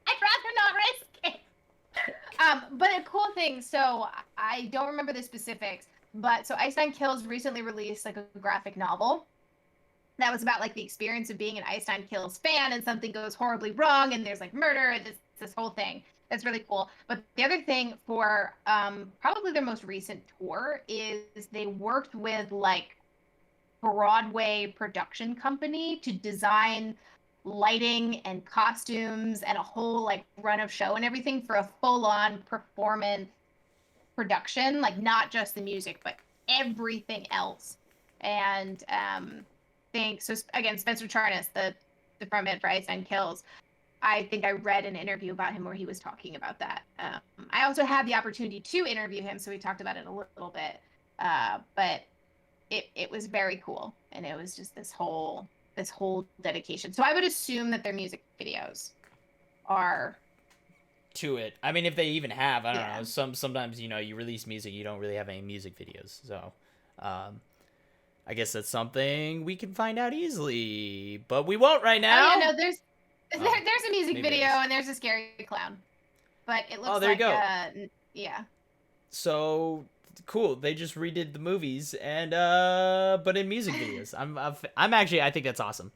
I'd rather not risk it. But a cool thing, so I don't remember the specifics, but so Ice Nine Kills recently released like a graphic novel. that was about like the experience of being an Ice Nine Kills fan, and something goes horribly wrong, and there's like murder, and this whole thing. That's really cool. But the other thing for probably their most recent tour is they worked with like Broadway production company to design lighting and costumes and a whole like run of show and everything for a full-on performance production, like not just the music, but everything else. And so again, Spencer Charnas, the frontman for Ice Nine Kills, I think I read an interview about him where he was talking about that. I also had the opportunity to interview him, so we talked about it a little bit. But it was very cool, and it was just this whole dedication. So I would assume that their music videos are to it. I mean, if they even have, I don't know. Sometimes you release music, you don't really have any music videos. So, I guess that's something we can find out easily, but we won't right now. Oh yeah, no, there's a music video and there's a scary clown, but it looks there like you go. Yeah. So cool. They just redid the movies and but in music videos. I'm actually, I think that's awesome.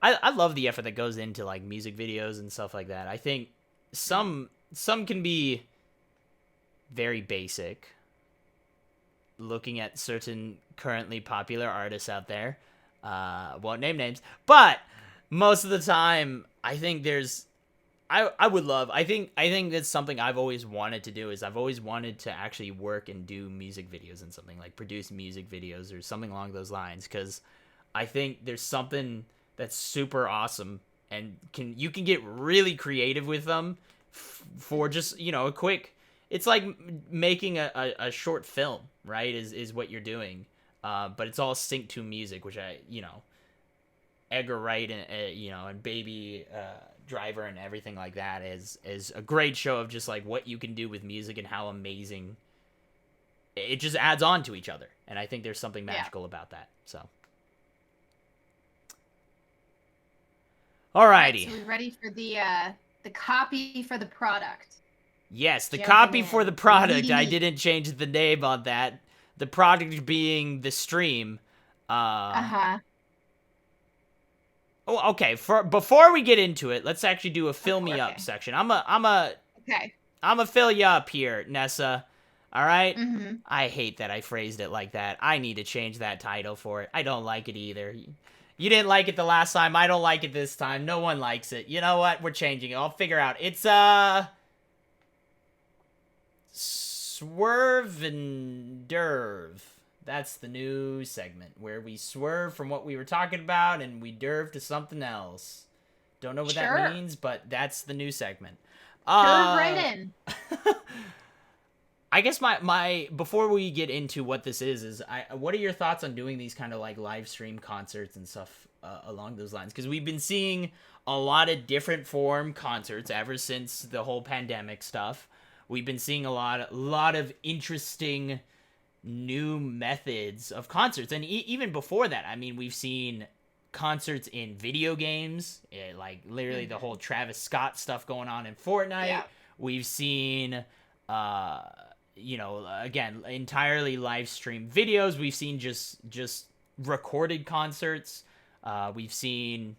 I love the effort that goes into like music videos and stuff like that. I think some can be very basic. Looking at certain currently popular artists out there, won't name names, but most of the time, I think I think that's something I've always wanted to do. Is I've always wanted to actually work and do music videos and something like produce music videos or something along those lines, because I think there's something that's super awesome and you can get really creative with them for just a quick. It's like making a short film, right? Is what you're doing, but it's all synced to music, which Edgar Wright and and Baby Driver and everything like that is a great show of just like what you can do with music and how amazing it just adds on to each other. And I think there's something magical about that. So, alrighty, so we're ready for the copy for the product. Yes, the copy for the product. I didn't change the name on that. The product being the stream. Oh, okay. Before we get into it, let's actually do a fill me up section. I'm a fill you up here, Nessa. All right? Mm-hmm. I hate that I phrased it like that. I need to change that title for it. I don't like it either. You didn't like it the last time. I don't like it this time. No one likes it. You know what? We're changing it. I'll figure out. It's Swerve and Derv. That's the new segment where we swerve from what we were talking about and we derv to something else. Don't know what that means, but that's the new segment. Derv right in. I guess my before we get into what this is what are your thoughts on doing these kind of like live stream concerts and stuff along those lines? Because we've been seeing a lot of different form concerts ever since the whole pandemic stuff. We've been seeing a lot of interesting new methods of concerts, and even before that, I mean, we've seen concerts in video games, like literally the whole Travis Scott stuff going on in Fortnite. Yeah. We've seen, again, entirely live stream videos. We've seen just recorded concerts. We've seen,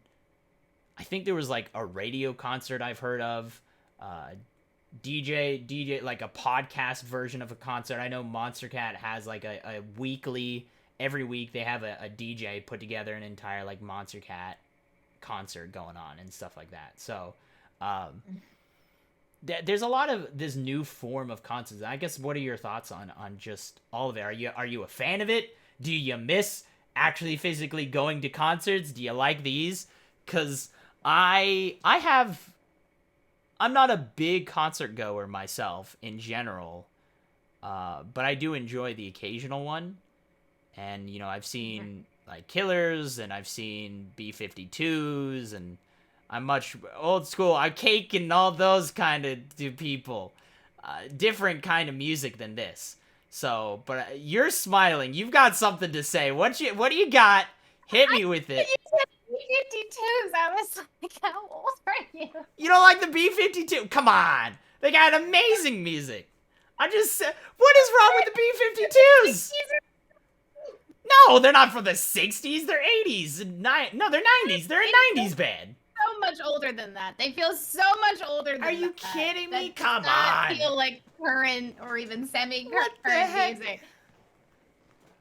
I think there was like a radio concert I've heard of. DJ like a podcast version of a concert. I know Monster Cat has like a weekly, every week they have a DJ put together an entire like Monster Cat concert going on and stuff like that. So there's a lot of this new form of concerts. I guess what are your thoughts on just all of it? Are you a fan of it? Do you miss actually physically going to concerts? Do you like these? Because I'm not a big concert goer myself in general, but I do enjoy the occasional one. And, I've seen like Killers and I've seen B-52s and I'm much old school. I'm Cake and all those kind of people. Different kind of music than this. So, but you're smiling. You've got something to say. What do you got? Hit me with it. B-52s. I was like, how old are you? You don't like the B-52? Come on. They got amazing music. I just said, what is wrong with the B-52s? No, they're not from the 60s. They're 80s. No, they're 90s. They're a 90s band. So much older than that. They feel so much older than that. Are you kidding me? That does Come not on. feel like current or even semi-current What the heck? music.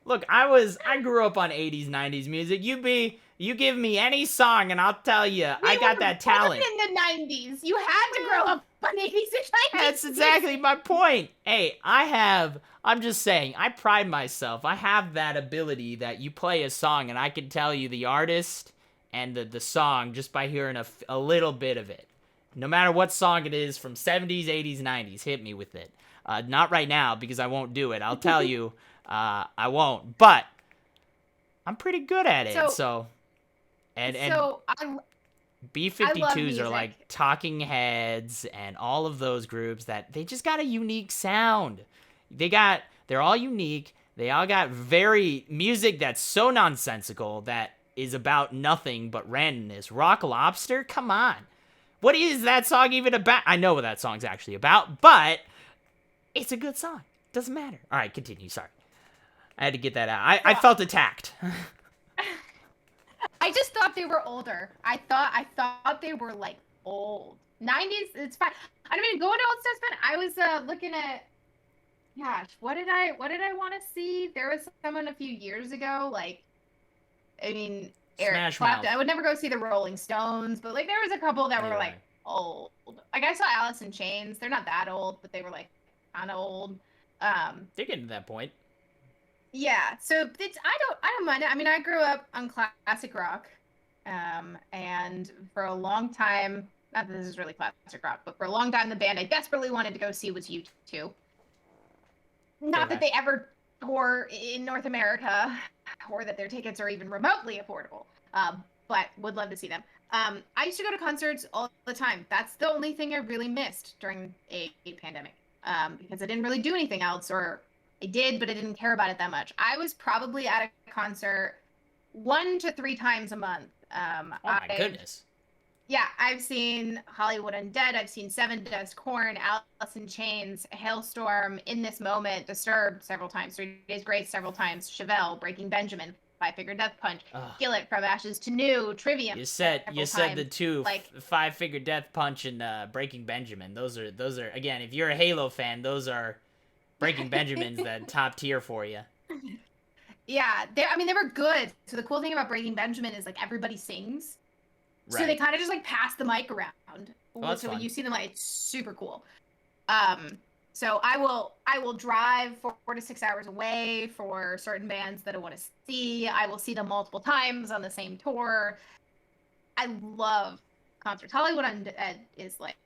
Look, I grew up on 80s, 90s music. You give me any song and I'll tell you, I got that talent. In the 90s. You had to grow up on 80s and 90s. That's exactly my point. Hey, I'm just saying, I pride myself. I have that ability that you play a song and I can tell you the artist and the song just by hearing a little bit of it. No matter what song it is from 70s, 80s, 90s, hit me with it. Not right now because I won't do it. I'll tell you, I won't. But I'm pretty good at it. So B-52s are like Talking Heads and all of those groups that they just got a unique sound. They're all unique. They all got very music that's so nonsensical that is about nothing but randomness. Rock Lobster? Come on. What is that song even about? I know what that song's actually about, but it's a good song. Doesn't matter. All right, continue. Sorry. I had to get that out. I felt attacked. I just thought they were older. I thought they were like old. 90s, it's fine. I mean, going to old stuff's fine. I was looking at, gosh, what did I want to see? There was someone a few years ago, like, I mean, Eric Smash Clapton. Mouth. I would never go see the Rolling Stones, but like there was a couple that were like old. Like I saw Alice in Chains. They're not that old, but they were like kind of old. They're getting to that point. Yeah, so I don't mind it. I mean, I grew up on classic rock, and for a long time, not that this is really classic rock, but for a long time, the band I desperately wanted to go see was U2. Not that they ever tour in North America, or that their tickets are even remotely affordable, but would love to see them. I used to go to concerts all the time. That's the only thing I really missed during a pandemic, because I didn't really do anything else, or I did, but I didn't care about it that much. I was probably at a concert 1 to 3 times a month. Oh my goodness. Yeah, I've seen Hollywood Undead. I've seen Seven Dust, Corn, Alice in Chains, Hailstorm, In This Moment, Disturbed several times, 3 Days Grace several times, Chevelle, Breaking Benjamin, Five Finger Death Punch, Skillet, From Ashes to New, Trivium. You said the two, like Five Finger Death Punch and Breaking Benjamin. Those are again. If you're a Halo fan, those are Breaking Benjamin's the top tier for you. Yeah, they were good. So the cool thing about Breaking Benjamin is like everybody sings. Right. So they kind of just like pass the mic around. Oh, so when you see them, like, it's super cool. So I will drive 4 to 6 hours away for certain bands that I want to see. I will see them multiple times on the same tour. I love concerts. Hollywood Undead is like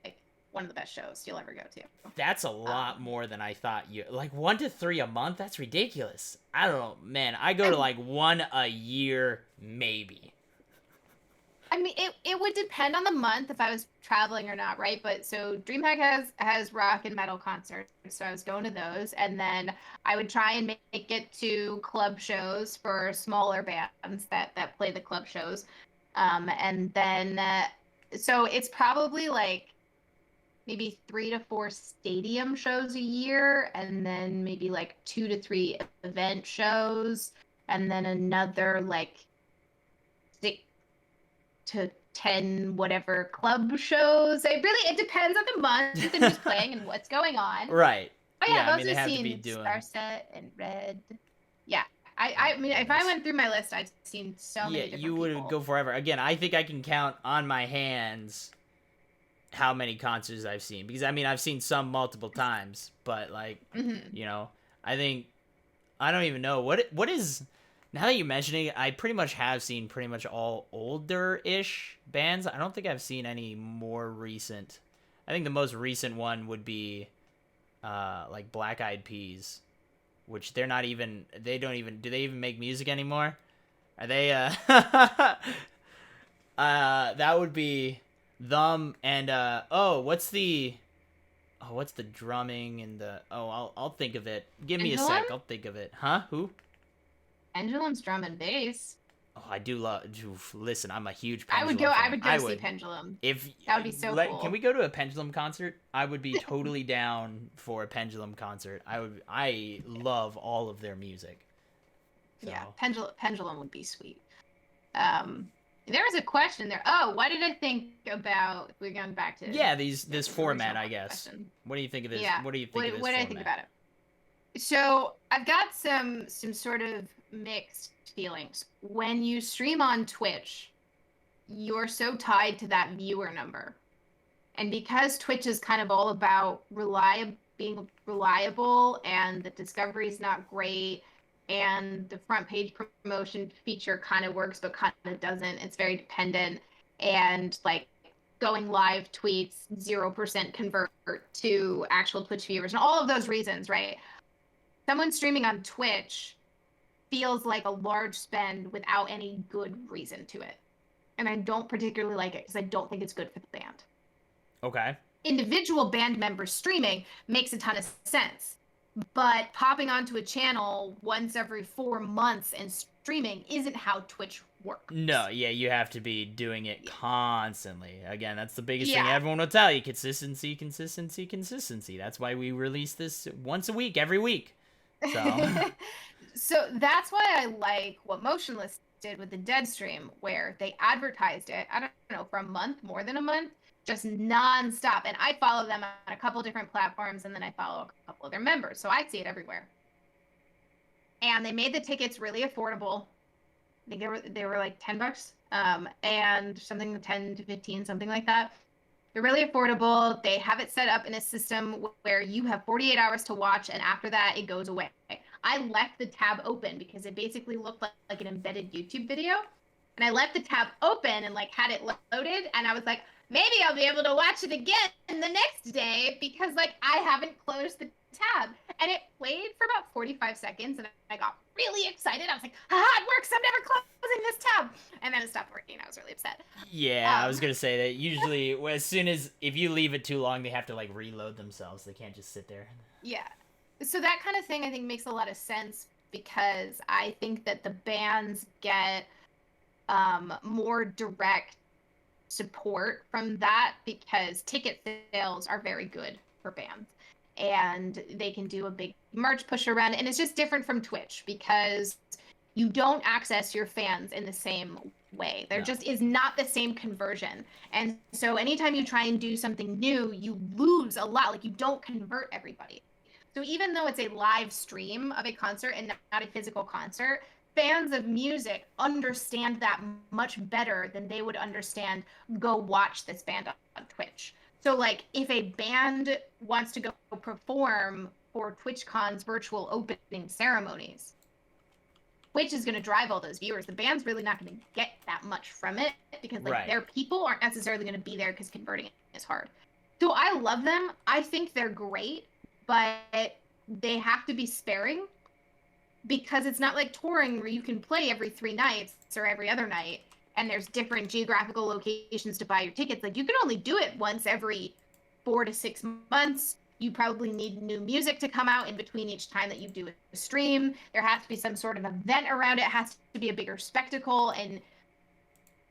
one of the best shows you'll ever go to. That's a lot more than I thought. Like 1 to 3 a month. That's ridiculous. I don't know, man. I go to like 1 a year, maybe. I mean, it would depend on the month if I was traveling or not, right? But so DreamHack has rock and metal concerts, so I was going to those, and then I would try and make it to club shows for smaller bands that play the club shows, and then so it's probably like maybe 3 to 4 stadium shows a year, and then maybe like 2 to 3 event shows, and then another like 6 to 10 whatever club shows. It depends on the month and who's playing and what's going on. Right. Oh yeah, I've also seen Starset and Red. Yeah. I mean, if I went through my list, I've seen so many different you would people. go forever. Again, I think I can count on my hands how many concerts I've seen, because I mean I've seen some multiple times, but like you know, I don't even know what is. Now that you're mentioning it, I pretty much have seen pretty much all older-ish bands. I don't think I've seen any more recent. I think the most recent one would be like Black Eyed Peas, which do they even make music anymore? Are they that would be them and what's the drumming and the I'll think of it. Give me a sec. I'll think of it. Huh? Who? Pendulum's drum and bass. Oh, I do love. Listen, I'm a huge Pendulum Pendulum fan. I would go see Pendulum. That would be so cool. Can we go to a Pendulum concert? I would be totally down for a Pendulum concert. I love all of their music. So Yeah, pendulum would be sweet. There was a question there. Oh, what did I think about? We're going back to yeah, this the original format, I guess. question. What do you think of this? Yeah. What do you think of this What did I think format? about it? So I've got some sort of mixed feelings. When you stream on Twitch, you're so tied to that viewer number. And because Twitch is kind of all about being reliable and the discovery is not great and the front page promotion feature kind of works but kind of doesn't, it's very dependent. And like going live tweets, 0% convert to actual Twitch viewers and all of those reasons, right? Someone streaming on Twitch feels like a large spend without any good reason to it. And I don't particularly like it because I don't think it's good for the band. Okay. Individual band members streaming makes a ton of sense. But popping onto a channel once every 4 months and streaming isn't how Twitch works. No, yeah, you have to be doing it constantly. Again, that's the biggest thing Yeah. everyone will tell you. Consistency, consistency, consistency. That's why we release this once a week, every week. So So that's why I like what Motionless did with the Deadstream, where they advertised it, I don't know, for a month, more than a month, just nonstop. And I follow them on a couple different platforms, and then I follow a couple of their members. So I see it everywhere. And they made the tickets really affordable. I think they were like $10, and something 10 to 15, something like that. They're really affordable. They have it set up in a system where you have 48 hours to watch, and after that, it goes away. I left the tab open because it basically looked like an embedded YouTube video. And I left the tab open and like had it loaded, and I was like, maybe I'll be able to watch it again the next day because like I haven't closed the tab. And it played for about 45 seconds, and I got really excited. I was like, ah, it works. I'm never closing this tab. And then it stopped working. I was really upset. yeah, I was gonna say that usually as soon as if you leave it too long, they have to like reload themselves. They can't just sit there. Yeah. So that kind of thing I think makes a lot of sense because I think that the bands get more direct support from that because ticket sales are very good for bands and they can do a big merch push around and it's just different from Twitch because you don't access your fans in the same way. There just is not the same conversion. And so anytime you try and do something new, you lose a lot. Like you don't convert everybody. So even though it's a live stream of a concert and not a physical concert, fans of music understand that much better than they would understand go watch this band on Twitch. So like if a band wants to go perform for TwitchCon's virtual opening ceremonies, Twitch is going to drive all those viewers. The band's really not going to get that much from it because like their people aren't necessarily going to be there because converting it is hard. So I love them. I think they're great, but they have to be sparing because it's not like touring where you can play every 3 nights or every other night and there's different geographical locations to buy your tickets. Like you can only do it once every 4 to 6 months. You probably need new music to come out in between each time that you do a stream. There has to be some sort of event around it. It has to be a bigger spectacle and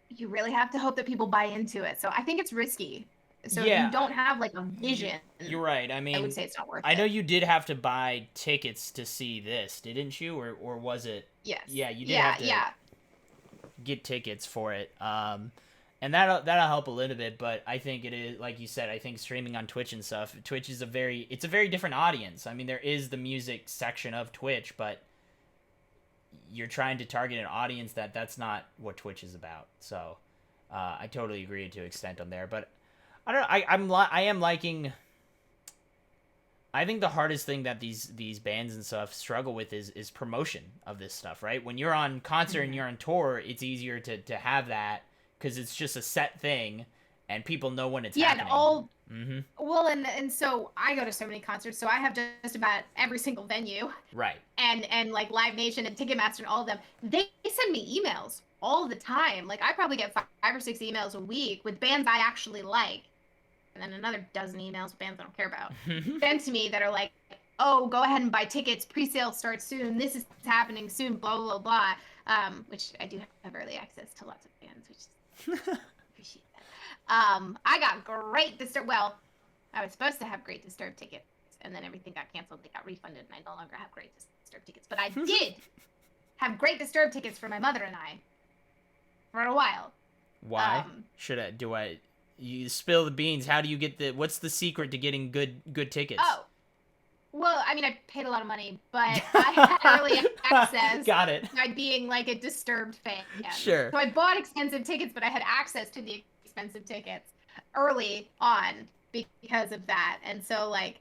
you really have to hope that people buy into it. So I think it's risky. So if you don't have like a vision, you're right. I mean, I would say it's not worth it. I know you did have to buy tickets to see this, didn't you? Or was it? Yes. Yeah, you did have to get tickets for it. And that'll help a little bit, but I think it is like you said. I think streaming on Twitch and stuff. Twitch is a very different audience. I mean, there is the music section of Twitch, but you're trying to target an audience that's not what Twitch is about. So I totally agree to an extent on there, but I don't know. I am liking. I think the hardest thing that these bands and stuff struggle with is promotion of this stuff, right? When you're on concert and you're on tour, it's easier to have that because it's just a set thing and people know when it's happening. Well, and so I go to so many concerts, so I have just about every single venue. Right. And like Live Nation and Ticketmaster and all of them, they send me emails all the time. Like I probably get 5 or 6 emails a week with bands I actually like. And then another dozen emails with bands I don't care about sent to me that are like, oh, go ahead and buy tickets. Pre-sale starts soon. This is happening soon, blah, blah, blah. Which I do have early access to lots of bands, which is appreciate that. I got Great Disturbed. Well, I was supposed to have Great Disturbed tickets, and then everything got canceled. They got refunded, and I no longer have Great Disturbed tickets. But I did have Great Disturbed tickets for my mother and I for a while. Why? You spill the beans. How do you get what's the secret to getting good tickets? Oh, well, I mean, I paid a lot of money, but I had early access Got it. by being like a Disturbed fan. Sure. So I bought expensive tickets, but I had access to the expensive tickets early on because of that. And so like,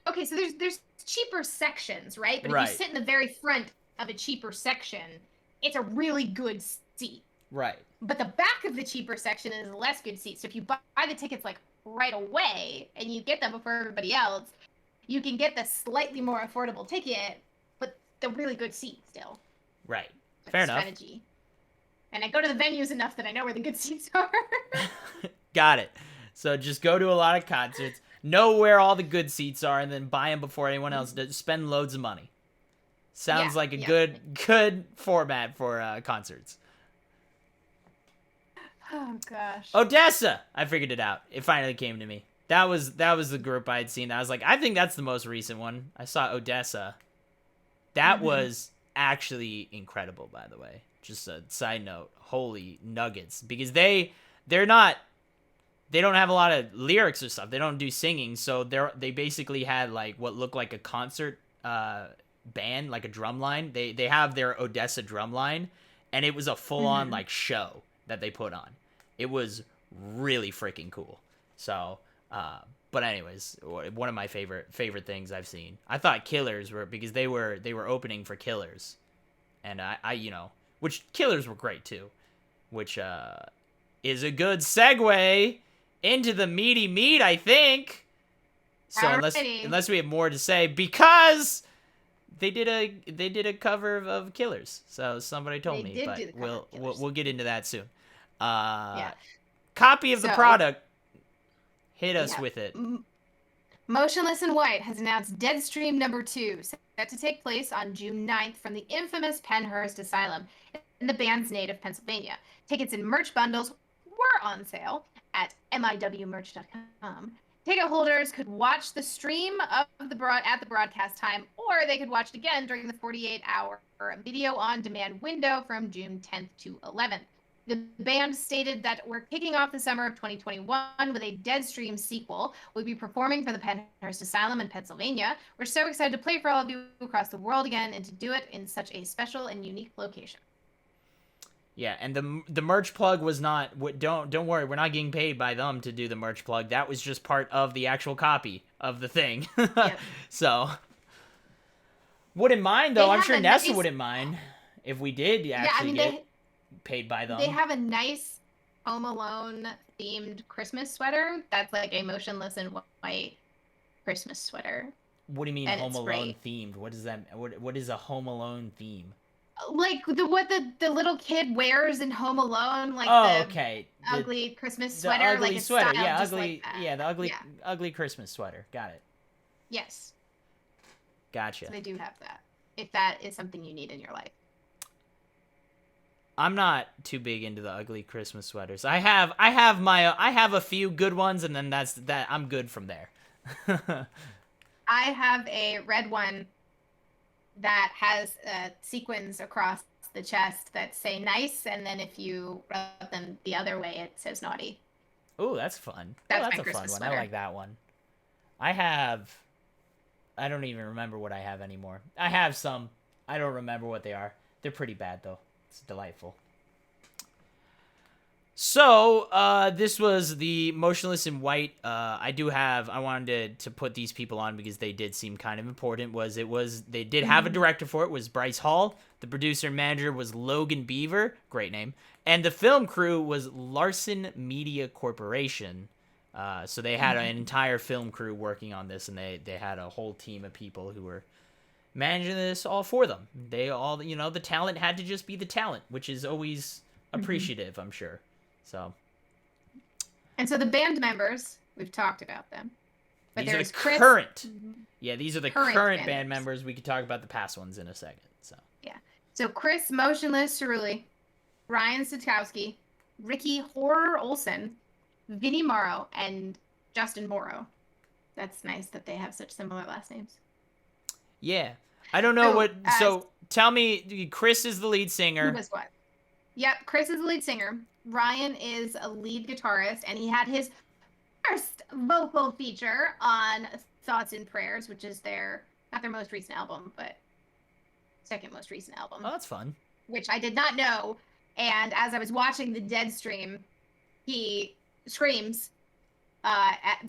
okay, so there's cheaper sections, right? But if you Right. sit in the very front of a cheaper section, it's a really good seat. Right. But the back of the cheaper section is a less good seat. So if you buy the tickets like right away and you get them before everybody else, you can get the slightly more affordable ticket, but the really good seat still. Right. That's Fair enough. strategy. And I go to the venues enough that I know where the good seats are. Got it. So just go to a lot of concerts, know where all the good seats are, and then buy them before anyone else does. Spend loads of money. Sounds like a good format for concerts. Oh gosh. Odessa! I figured it out. It finally came to me. That was the group I had seen. I was like, I think that's the most recent one. I saw Odessa. That was actually incredible, by the way. Just a side note. Holy nuggets. Because they don't have a lot of lyrics or stuff. They don't do singing, so they basically had like what looked like a concert band, like a drum line. They have their Odessa drum line, and it was a full-on like show that they put on. It was really freaking cool. So, but anyways, one of my favorite things I've seen. I thought Killers were, because they were opening for Killers, and I which Killers were great too, which is a good segue into the meaty meat, I think. So unless we have more to say, because they did a cover of Killers. So somebody told me, but we'll get into that soon. Copy of the product. Hit us with it. Motionless in White has announced Deadstream number 2, set to take place on June 9th from the infamous Pennhurst Asylum in the band's native Pennsylvania. Tickets and merch bundles were on sale at miwmerch.com. Ticket holders could watch the stream at the broadcast time, or they could watch it again during the 48-hour video on demand window from June 10th to 11th. The band stated that we're kicking off the summer of 2021 with a Deadstream sequel. We'll be performing for the Pennhurst Asylum in Pennsylvania. We're so excited to play for all of you across the world again, and to do it in such a special and unique location. Yeah, and the merch plug was not. Don't worry, we're not getting paid by them to do the merch plug. That was just part of the actual copy of the thing. Yep. So, wouldn't mind though. I'm sure Nessa wouldn't mind if we did actually get paid by them. They have a nice Home Alone themed Christmas sweater that's like a Motionless in White Christmas sweater. What do you mean Home Alone themed? What is that? What is a Home Alone theme? Like what the little kid wears in Home Alone, like ugly Christmas sweater, the ugly like sweater, yeah, ugly, the ugly Christmas sweater. Got it. Yes. Gotcha. So they do have that. If that is something you need in your life. I'm not too big into the ugly Christmas sweaters. I have a few good ones, and then that's that. I'm good from there. I have a red one that has sequins across the chest that say nice, and then if you rub them the other way, it says naughty. Oh, that's fun. That's a fun one. I like that one. I don't even remember what I have anymore. I have some. I don't remember what they are. They're pretty bad, though. It's delightful. So, this was the Motionless in White. I wanted to put these people on because they did seem kind of important. They did have a director for it, was Bryce Hall. The producer and manager was Logan Beaver, great name. And the film crew was Larson Media Corporation. So they had an entire film crew working on this, and they had a whole team of people who were managing this all for them. They all, the talent had to just be the talent, which is always appreciative, I'm sure. So. And so the band members, we've talked about them. But these are the current. Yeah, these are the current band members. We could talk about the past ones in a second. So. Yeah. So Chris Motionless Cerulli, Ryan Sitkowski, Ricky Horror Olsen, Vinnie Morrow, and Justin Morrow. That's nice that they have such similar last names. Yeah. I don't know what. uh, So tell me, Chris is the lead who singer. was what? Yep, Chris is the lead singer. Ryan is a lead guitarist, and he had his first vocal feature on Thoughts and Prayers, which is their not their most recent album, but second most recent Oh, album, that's fun. which I did not know. And as I was watching the Deadstream, he screams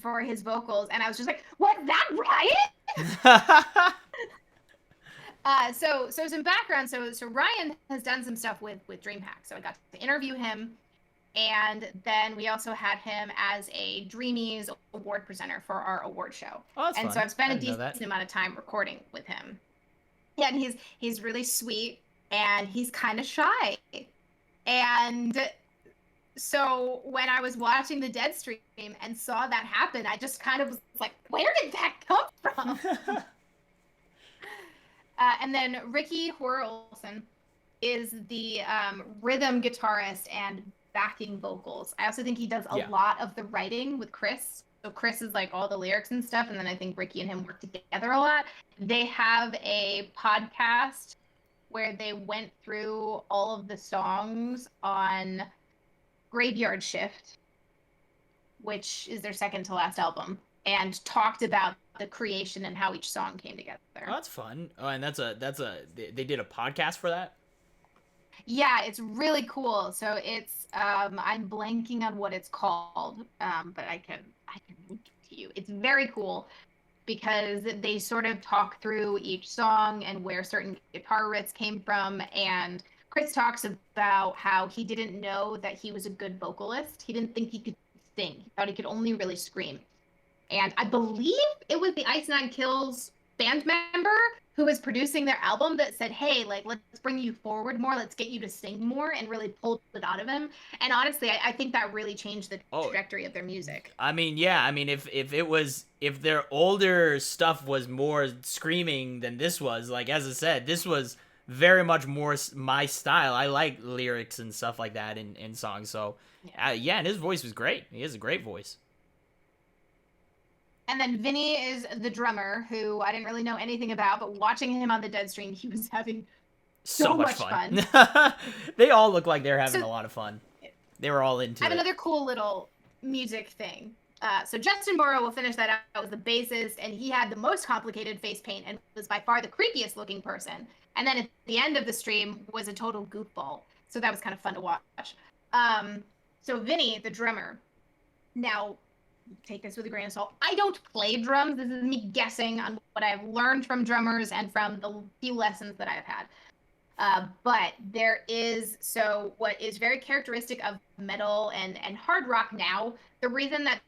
for his vocals, and I was just like, "Was that Ryan?" So some background. So Ryan has done some stuff with DreamHack. So I got to interview him, and then we also had him as a Dreamies award presenter for our award show. Oh, that's And so fun. I've spent I a didn't know decent that. amount of time recording with him. Yeah, and he's really sweet, and he's kind of shy. And so when I was watching the Deadstream and saw that happen, I just kind of was like, where did that come from? And then Ricky Horrelson is the rhythm guitarist and backing vocals. I also think he does a Yeah. lot of the writing with Chris. So Chris is like all the lyrics and stuff, and then I think Ricky and him work together a lot. They have a podcast where they went through all of the songs on Graveyard Shift, which is their second to last album, and talked about the creation and how each song came together. Oh, that's fun. Oh, and they did a podcast for that. Yeah, it's really cool. So it's I'm blanking on what it's called, but I can link it to you. It's very cool because they sort of talk through each song and where certain guitar riffs came from. And Chris talks about how he didn't know that he was a good vocalist. He didn't think he could sing. He thought he could only really scream. And I believe it was the Ice Nine Kills band member who was producing their album that said, "Hey, like let's bring you forward more, let's get you to sing more," and really pulled it out of him. And honestly, I think that really changed the Oh, trajectory of their music. I mean, yeah. I mean, if their older stuff was more screaming than this was, like as I said, this was very much more my style. I like lyrics and stuff like that in songs. So, Yeah. yeah, and his voice was great. He has a great voice. And then Vinny is the drummer, who I didn't really know anything about, but watching him on the Deadstream, he was having So so much much fun. fun. They all look like they're having So a lot of fun. They were all into I have it. another cool little music thing. So Justin Morrow will finish that out with the bassist, and he had the most complicated face paint and was by far the creepiest looking person. And then at the end of the stream was a total goofball. So that was kind of fun to watch. So Vinny, the drummer, now take this with a grain of salt. I don't play drums. This is me guessing on what I've learned from drummers and from the few lessons that I've had. But there is what is very characteristic of metal and hard rock now. The reason that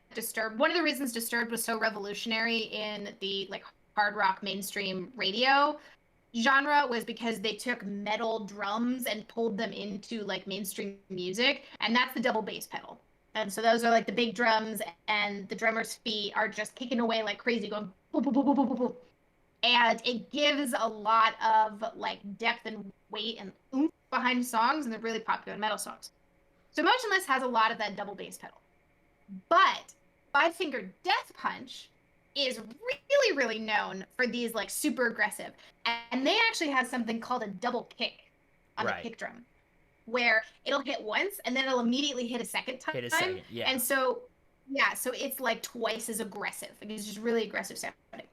one of the reasons Disturbed was so revolutionary in the like hard rock mainstream radio genre was because they took metal drums and pulled them into like mainstream music, and that's the double bass pedal. And so those are like the big drums, and the drummer's feet are just kicking away like crazy, going boop, boop, boop, boop, boop, boop. And it gives a lot of like depth and weight and oomph behind songs, and they're really popular metal songs. So Motionless has a lot of that double bass pedal. But Five Finger Death Punch is really, really known for these like super aggressive. And they actually have something called a double kick on the kick drum, where it'll hit once and then it'll immediately hit a second time. Hit a second, yeah. And so, yeah, so it's like twice as aggressive. Like, it's just really aggressive sounding.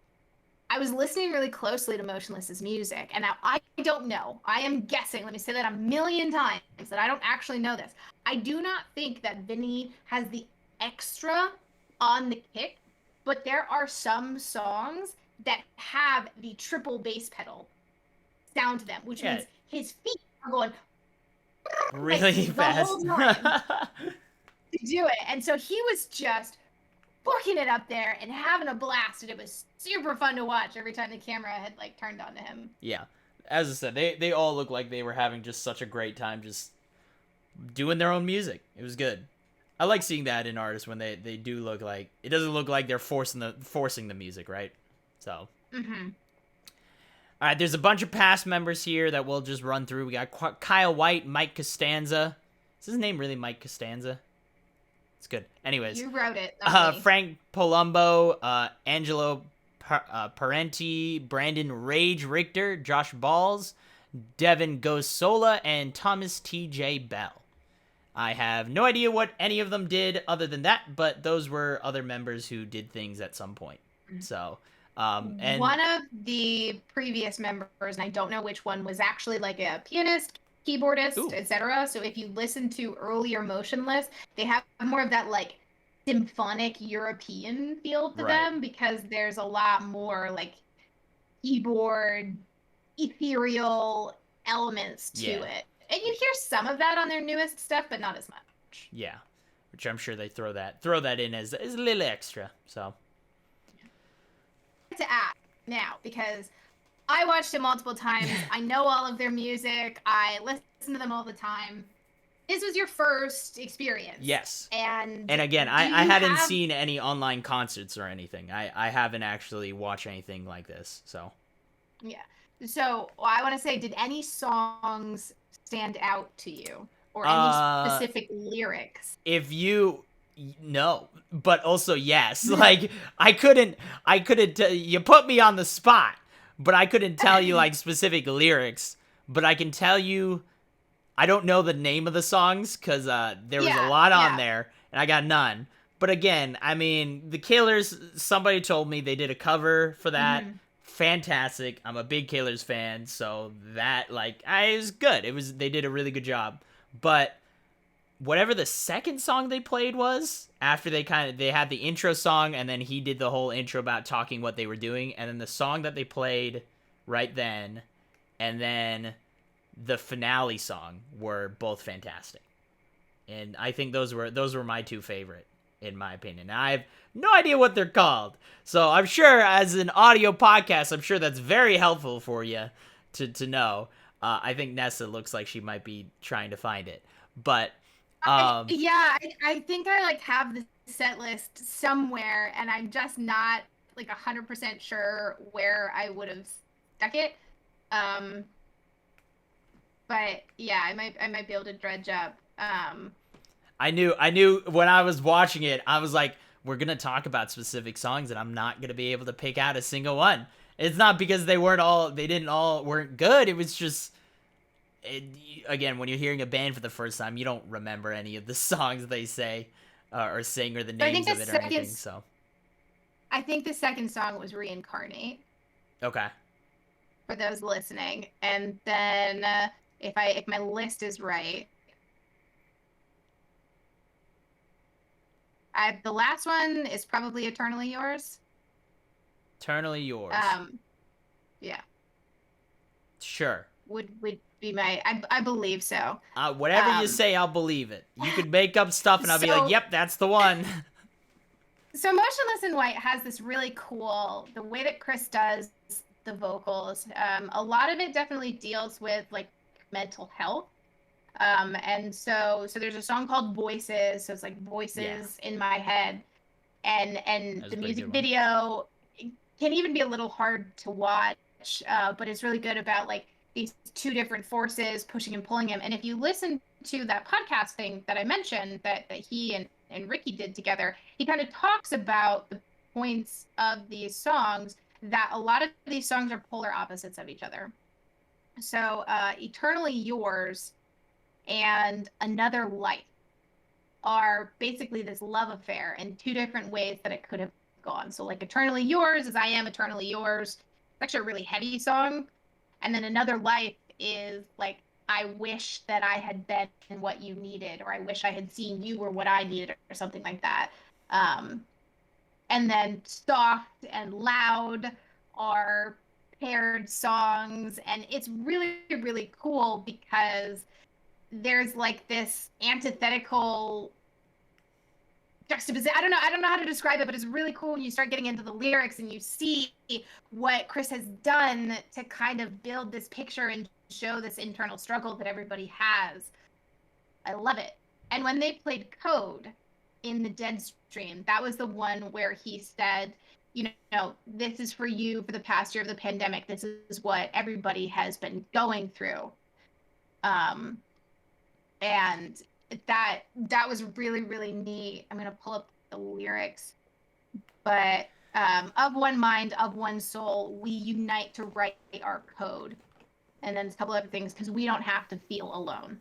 I was listening really closely to Motionless's music, and now I don't know. I am guessing. Let me say that a million times that I don't actually know this. I do not think that Vinny has the extra on the kick, but there are some songs that have the triple bass pedal sound to them, which means his feet are going really like, fast the whole time to do it. And so he was just booking it up there and having a blast, and it was super fun to watch every time the camera had like turned on to him. Yeah, as I said, they all look like they were having just such a great time just doing their own music. It was good. I like seeing that in artists when they do look like, it doesn't look like they're forcing the music, right? So all right, there's a bunch of past members here that we'll just run through. We got Kyle White, Mike Costanza. Is his name really Mike Costanza? It's good. Anyways, You wrote it. Frank Palumbo, Angelo Parenti, Brandon Rage Richter, Josh Balls, Devin Gosola, and Thomas T.J. Bell. I have no idea what any of them did other than that, but those were other members who did things at some point. So, and one of the previous members, and I don't know which one, was actually like a pianist, keyboardist, ooh, etc. So if you listen to earlier Motionless, they have more of that like symphonic European feel to right, them because there's a lot more like keyboard, ethereal elements to yeah, it. And you hear some of that on their newest stuff, but not as much. yeah, which I'm sure they throw that in as a little extra. So, To add now because I watched it multiple times. I know all of their music. I listen to them all the time. This was your first experience. yes. And And again, do I you hadn't have seen any online concerts or anything. I haven't actually watched anything like this. So, yeah. So I want to say, did any songs stand out to you? Or any uh, specific lyrics? if you no, but also yes. Like I couldn't you put me on the spot, but I couldn't tell you like specific lyrics, but I can tell you I don't know the name of the songs cuz there was a Yeah, lot on yeah. there and I got none. But again, I mean, the Killers, somebody told me they did a cover for that. Hmm. Fantastic. I'm a big Killers fan, so that like it was good. They did a really good job. But whatever the second song they played was after they had the intro song and then he did the whole intro about talking what they were doing and then the song that they played right then and then the finale song were both fantastic. And I think those were my two favorite in my opinion. Now, I have no idea what they're called. So I'm sure as an audio podcast, I'm sure that's very helpful for you to know. I think Nessa looks like she might be trying to find it. But I think I like have the set list somewhere, and I'm just not like 100% sure where I would have stuck it. Um, but yeah, I might be able to dredge up. I knew when I was watching it, I was like, we're gonna talk about specific songs, and I'm not gonna be able to pick out a single one. It's not because they weren't good. It was just, it, again, when you're hearing a band for the first time, you don't remember any of the songs they say or sing or the So I think names of it or anything. So the second song was Reincarnate okay, for those listening, and then if my list is right, the last one is probably Eternally Yours. eternally yours. Um, yeah, Sure. would be my I believe so. Whatever you Um, say, I'll believe it. You could make up stuff, and I'll be like, so "Yep, that's the one." so Motionless in White has this really cool the way that Chris does the vocals. A lot of it definitely deals with like mental health. And so there's a song called Voices. So it's like Yeah, voices in my head, and that was the a pretty music good one. video can even be a little hard to watch, but it's really good about like these two different forces pushing and pulling him. And if you listen to that podcast thing that I mentioned that he and Ricky did together, he kind of talks about the points of these songs that a lot of these songs are polar opposites of each other. So Eternally Yours and Another Life are basically this love affair in two different ways that it could have gone. So like Eternally Yours is I Am Eternally Yours. It's actually a really heavy song. And then Another Life is like I wish that I had been what you needed, or I wish I had seen you or what I needed, or something like that. Um, and then Soft and Loud are paired songs, and it's really, really cool because there's like this antithetical juxtaposition. I don't know how to describe it, but it's really cool when you start getting into the lyrics and you see what Chris has done to kind of build this picture and show this internal struggle that everybody has. I love it. And when they played Code in the Deadstream, that was the one where he said, this is for you for the past year of the pandemic. This is what everybody has been going through. Um, and that was really, really neat. I'm gonna pull up the lyrics, but of one mind, of one soul, we unite to write our code. And then a couple other things, because we don't have to feel alone.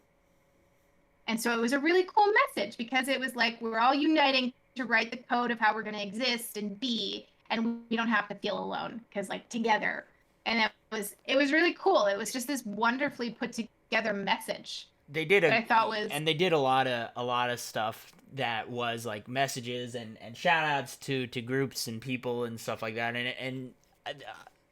And so it was a really cool message, because it was like we're all uniting to write the code of how we're going to exist and be, and we don't have to feel alone, because like together. And it was really cool. It was just this wonderfully put together message They did that I thought was, and they did a lot of stuff that was like messages and shout outs to groups and people and stuff like that. And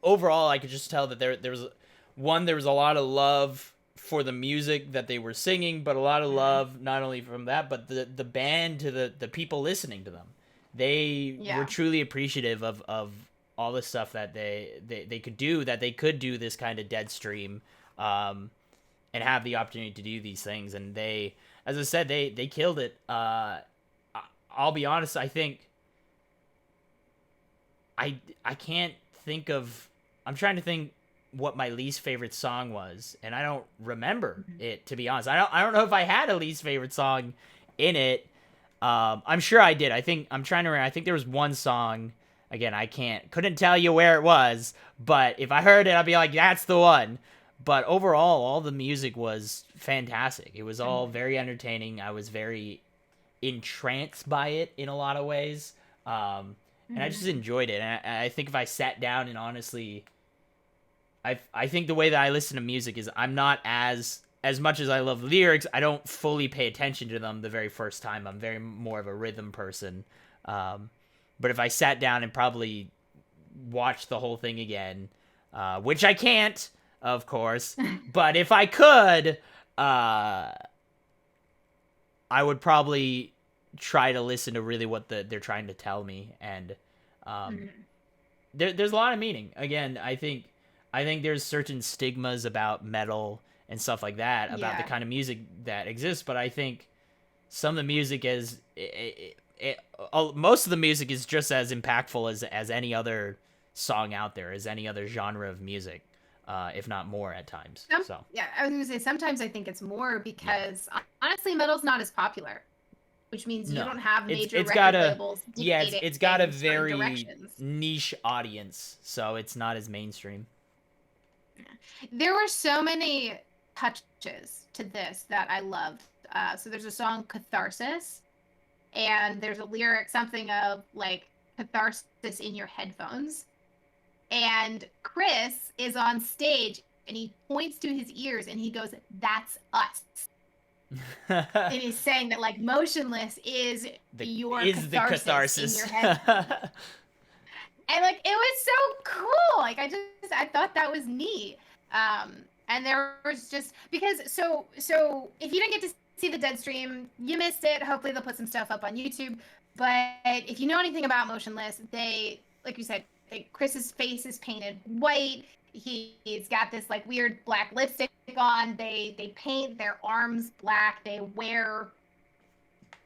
overall, I could just tell that there was a lot of love for the music that they were singing, but a lot of love not only from that, but the band, to the people listening to them. They were truly appreciative of all the stuff that they could do, that they could do this kind of Deadstream, and have the opportunity to do these things. And they, as I said, they killed it. I'll be honest, I think I can't think of, I'm trying to think what my least favorite song was, and I don't remember it, to be honest. I don't know if I had a least favorite song in it. I'm sure I did. I'm trying to remember. I think there was one song. Again, couldn't tell you where it was, but if I heard it, I'd be like, that's the one. But overall, all the music was fantastic. It was all very entertaining. I was very entranced by it in a lot of ways. And I just enjoyed it. And I think if I sat down and honestly, I think the way that I listen to music is, I'm not as much as I love lyrics, I don't fully pay attention to them the very first time. I'm very more of a rhythm person. But if I sat down and probably watched the whole thing again, which I can't, of course, but if I could, I would probably try to listen to really what they're trying to tell me. And there's a lot of meaning. Again, I think there's certain stigmas about metal and stuff like that, about the kind of music that exists, but I think some of the music is most of the music is just as impactful as any other song out there, as any other genre of music, if not more at times. Yeah, I was gonna say, sometimes I think it's more, because honestly, metal's not as popular, which means you don't have major record labels dictating it's got a certain very directions. niche audience, so it's not as mainstream. There were so many touches to this that I loved. So there's a song, Catharsis, and there's a lyric, something of like catharsis in your headphones. And Chris is on stage and he points to his ears and he goes, "That's us." And he's saying that like Motionless is the catharsis in your head. And like, it was so cool. Like, I thought that was neat. And there was just, because so if you didn't get to see the Deadstream, you missed it. Hopefully they'll put some stuff up on YouTube. But if you know anything about Motionless, they, like you said, Chris's face is painted white. He's got this like weird black lipstick on. They paint their arms black. They wear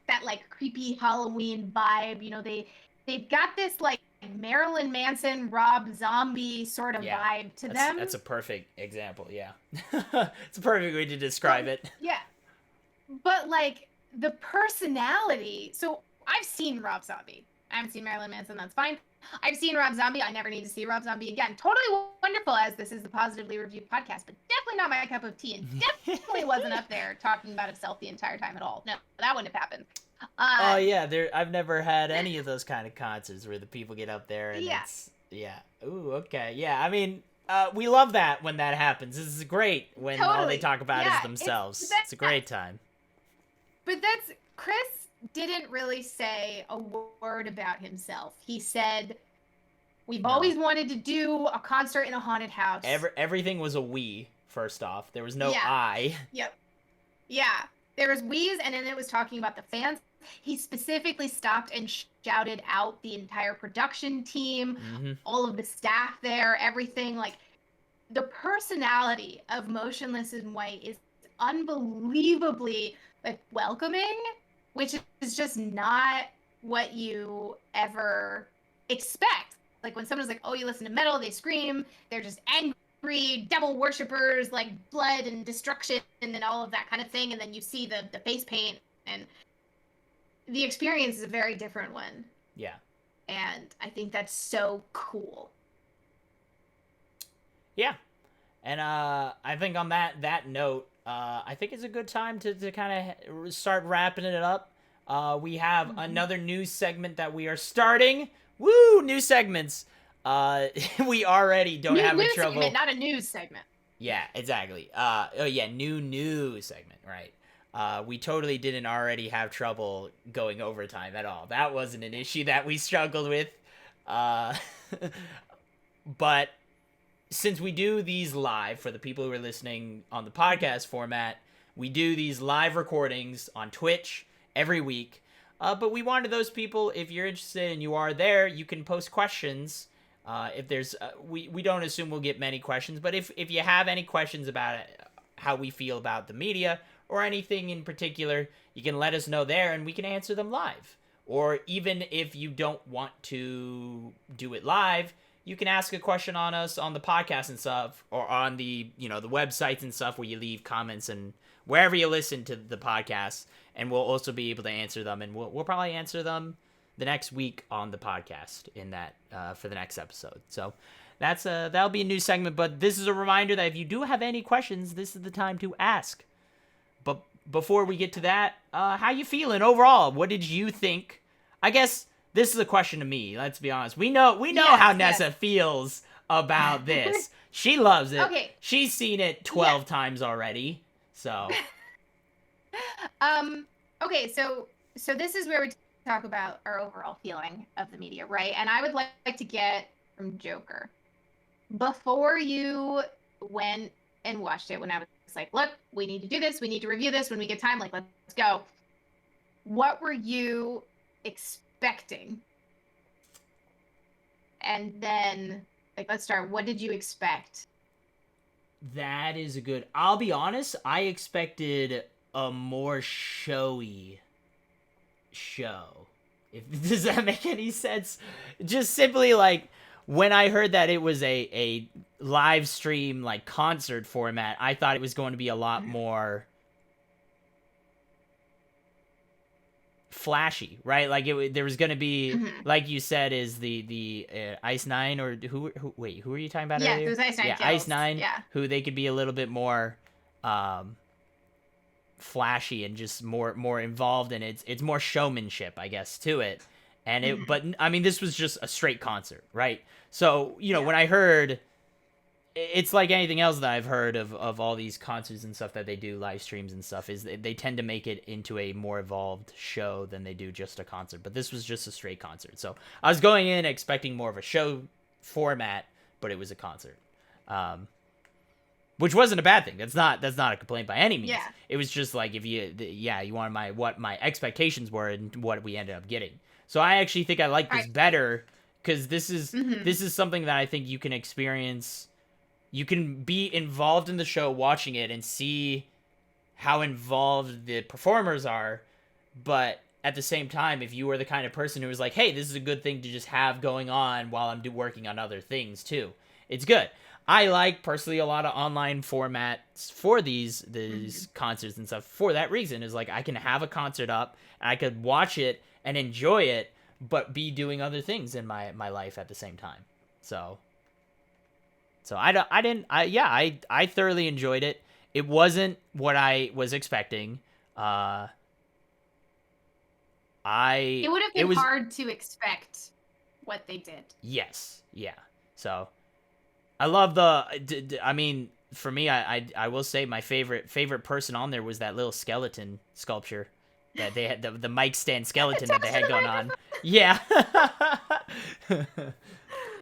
that like creepy Halloween vibe. You know, they've got this like Marilyn Manson, Rob Zombie sort of vibe to them. That's a perfect example. Yeah. It's a perfect way to describe it. Yeah. But like the personality. So I've seen Rob Zombie. I haven't seen Marilyn Manson. That's fine. I've seen Rob Zombie. I never need to see Rob Zombie again. Totally wonderful, as this is the Positively Reviewed podcast, but definitely not my cup of tea, and definitely wasn't up there talking about himself the entire time at all. No, that wouldn't have happened. Oh yeah, I've never had any of those kind of concerts where the people get up there and ooh, okay, yeah. I mean, we love that when that happens. This is great when all they talk about is themselves. It's a great time. But Chris didn't really say a word about himself. He said, "We've always wanted to do a concert in a haunted house." Everything was a we. First off, there was no I. Yep. Yeah, there was we's, and then it was talking about the fans. He specifically stopped and shouted out the entire production team, all of the staff there, everything. Like, the personality of Motionless in White is unbelievably like welcoming, which is just not what you ever expect. Like, when someone's like, "Oh, you listen to metal, they scream, they're just angry devil worshippers, like blood and destruction and all of that kind of thing," and then you see the face paint, and the experience is a very different one. Yeah. And I think that's so cool. Yeah. And I think on that note, I think it's a good time to kind of start wrapping it up. We have another news segment that we are starting. Woo, new segments. We already don't have a News trouble. segment, not a news segment. Yeah, exactly. Oh yeah, new segment, right? We totally didn't already have trouble going overtime at all. That wasn't an issue that we struggled with. Uh, but since we do these live for the people who are listening on the podcast format, we do these live recordings on Twitch every week. But we wanted those people, if you're interested and you are there, you can post questions. If there's, we don't assume we'll get many questions, but if you have any questions about it, how we feel about the media or anything in particular, you can let us know there and we can answer them live. Or even if you don't want to do it live, you can ask a question on us on the podcast and stuff, or on the the websites and stuff where you leave comments and wherever you listen to the podcast, and we'll also be able to answer them, and we'll probably answer them the next week on the podcast in that for the next episode. So that'll be a new segment, but this is a reminder that if you do have any questions, this is the time to ask. But before we get to that, how you feeling overall? What did you think? I guess this is a question to me. Let's be honest. We know how Nessa feels about this. She loves it. Okay. She's seen it 12 times already. So. Okay. So this is where we talk about our overall feeling of the media, right? And I would like to get from Joker. Before you went and watched it, when I was like, look, we need to do this. We need to review this when we get time. Like, let's go. What were you expecting? And then, like, let's start. What did you expect? That is a good... I'll be honest, I expected a more showy show. Does that make any sense? Just simply, like, when I heard that it was a live stream, like, concert format, I thought it was going to be a lot more flashy, right? Like, there was going to be, like you said, is the Ice Nine, or who who are you talking about earlier? Yeah, it was Ice Nine. Yeah, Kills. Ice Nine, yeah. Who they could be a little bit more flashy and just more involved in it. It's more showmanship, I guess, to it. And it, but I mean, this was just a straight concert, right? So, when I heard, it's like anything else that I've heard of all these concerts and stuff that they do, live streams and stuff, is they tend to make it into a more evolved show than they do just a concert. But this was just a straight concert. So I was going in expecting more of a show format, but it was a concert. Which wasn't a bad thing. That's not a complaint by any means. Yeah. It was just like, if you wanted what my expectations were and what we ended up getting. So I actually think I like this better, because this is something that I think you can experience. You can be involved in the show, watching it, and see how involved the performers are. But at the same time, if you were the kind of person who was like, hey, this is a good thing to just have going on while I'm working on other things too, it's good. I like, personally, a lot of online formats for these concerts and stuff for that reason. Is like, I can have a concert up, and I could watch it and enjoy it, but be doing other things in my life at the same time. So I thoroughly enjoyed it. It wasn't what I was expecting. It would have been hard to expect what they did. Yes. Yeah. So I love I mean, for me, I will say my favorite person on there was that little skeleton sculpture that they had, the mic stand skeleton that they had going on. Yeah.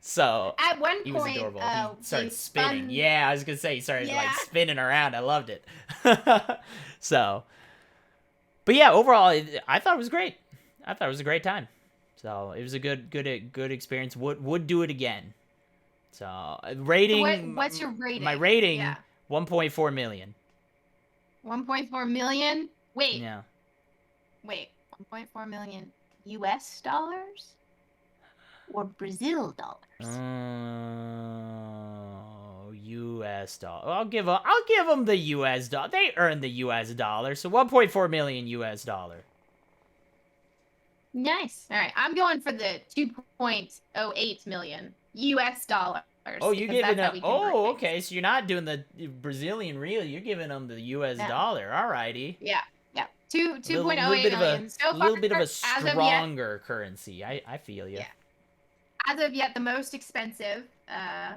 So at one point, he was adorable. He started spinning. Yeah, I was gonna say he started like spinning around. I loved it. So, but yeah, overall, I thought it was great. I thought it was a great time. So it was a good experience. Would do it again. So rating. What's your rating? My rating, 1.4 million. 1.4 million. Wait. Yeah. Wait. 1.4 million U.S. dollars or Brazil dollars? U.S. dollar. I'll give them the U.S. dollar. They earned the U.S. dollar, so 1.4 million U.S. dollar. Nice. All right. I'm going for the 2.08 million US dollars Oh, you're because giving that's how them. we convert Oh, things. okay. So you're not doing the Brazilian real. You're giving them the U.S. No. dollar. Alrighty. Yeah. Yeah. Two A two little, point oh little eight bit of a, million so far little bit of a as of yet. stronger currency. I feel you. Yeah. As of yet, the most expensive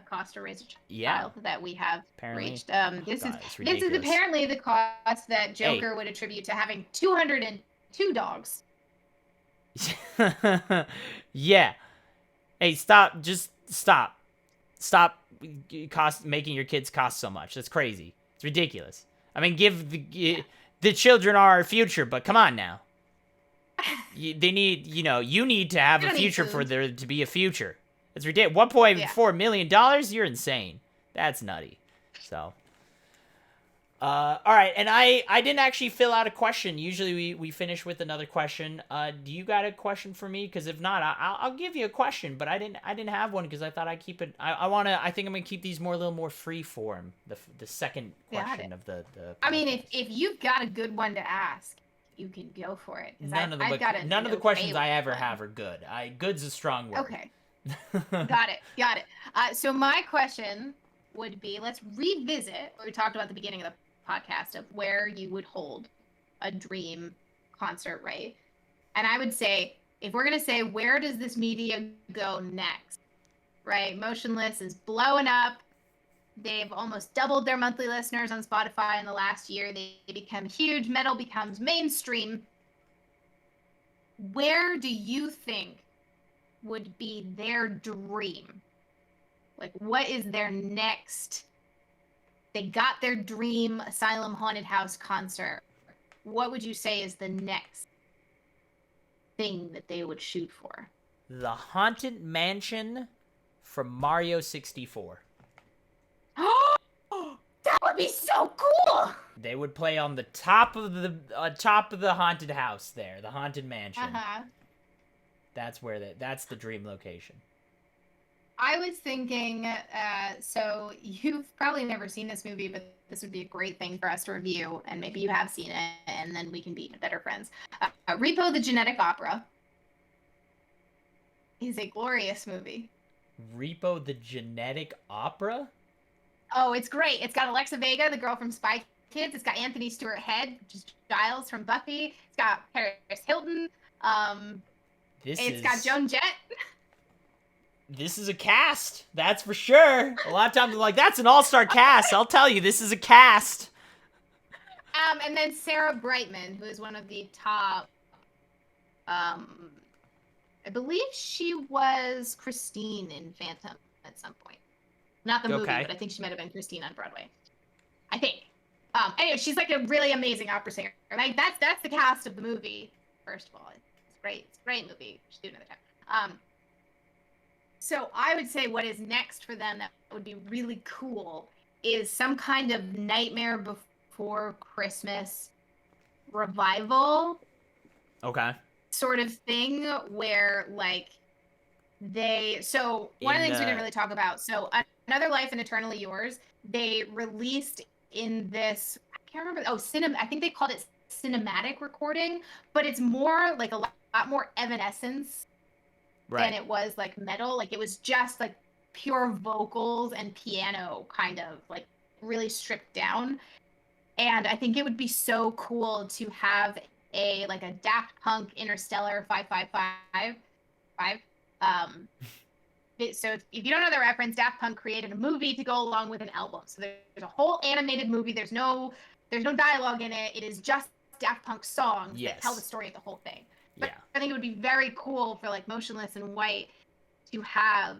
cost to raise a Yeah. child that we have Apparently. reached. Oh This is God, it's this is ridiculous. apparently the cost that Hey. Joker would attribute to having 202 dogs. Yeah. Hey, stop. Just stop. Stop making your kids cost so much. That's crazy. It's ridiculous. I mean, the children are our future, but come on now. They need, you need to have You a don't need future for food. there to be a future. It's ridiculous. $1.4 million? You're insane. That's nutty. So, all right, and I didn't actually fill out a question. Usually we finish with another question. Do you got a question for me? Because if not, I'll give you a question. But I didn't have one because I thought I'd keep it. I think I'm gonna keep these a little more free form. The second Got it. question of the I mean, podcast. if you've got a good one to ask, you can go for it. Because I've got None of the an questions okay I ever one. have are good. Good's a strong word. Okay. Got it. Got it. So my question would be, let's revisit what we talked about at the beginning of the podcast of where you would hold a dream concert, right? And I would say, if we're going to say, where does this media go next, right? Motionless is blowing up. They've almost doubled their monthly listeners on Spotify in the last year. They become huge. Metal becomes mainstream. Where do you think would be their dream? Like, what is their next? They got their dream Asylum Haunted House concert. What would you say is the next thing that they would shoot for? The Haunted Mansion from Mario 64. Oh, that would be so cool. They would play on the top of the haunted house there, the haunted mansion. Uh-huh. That's the dream location. I was thinking, so you've probably never seen this movie, but this would be a great thing for us to review, and maybe you have seen it, and then we can be better friends. Repo the Genetic Opera is a glorious movie. Repo the Genetic Opera? Oh, it's great. It's got Alexa Vega, the girl from Spy Kids. It's got Anthony Stewart Head, which is Giles from Buffy. It's got Paris Hilton. It's got Joan Jett. This is a cast, that's for sure. A lot of times I'm like, that's an all-star cast. I'll tell you, this is a cast. And then Sarah Brightman, who is one of the top. I believe she was Christine in Phantom at some point. Not the movie, but I think she might have been Christine on Broadway. I think. Anyway, she's like a really amazing opera singer. Like that's the cast of the movie. First of all, it's great. It's a great movie. We should do another time. So I would say what is next for them that would be really cool is some kind of Nightmare Before Christmas revival. Okay. Sort of thing where like one of the things we didn't really talk about. So Another Life and Eternally Yours, they released in this, I can't remember. I think they called it cinematic recording, but it's more like a lot more Evanescence than it was like metal. Like it was just like pure vocals and piano, kind of like really stripped down. And I think it would be so cool to have a Daft Punk Interstellar 555. So if you don't know the reference, Daft Punk created a movie to go along with an album. So there's a whole animated movie. There's no dialogue in it. It is just Daft Punk songs that tell the story of the whole thing. But I think it would be very cool for like Motionless in White to have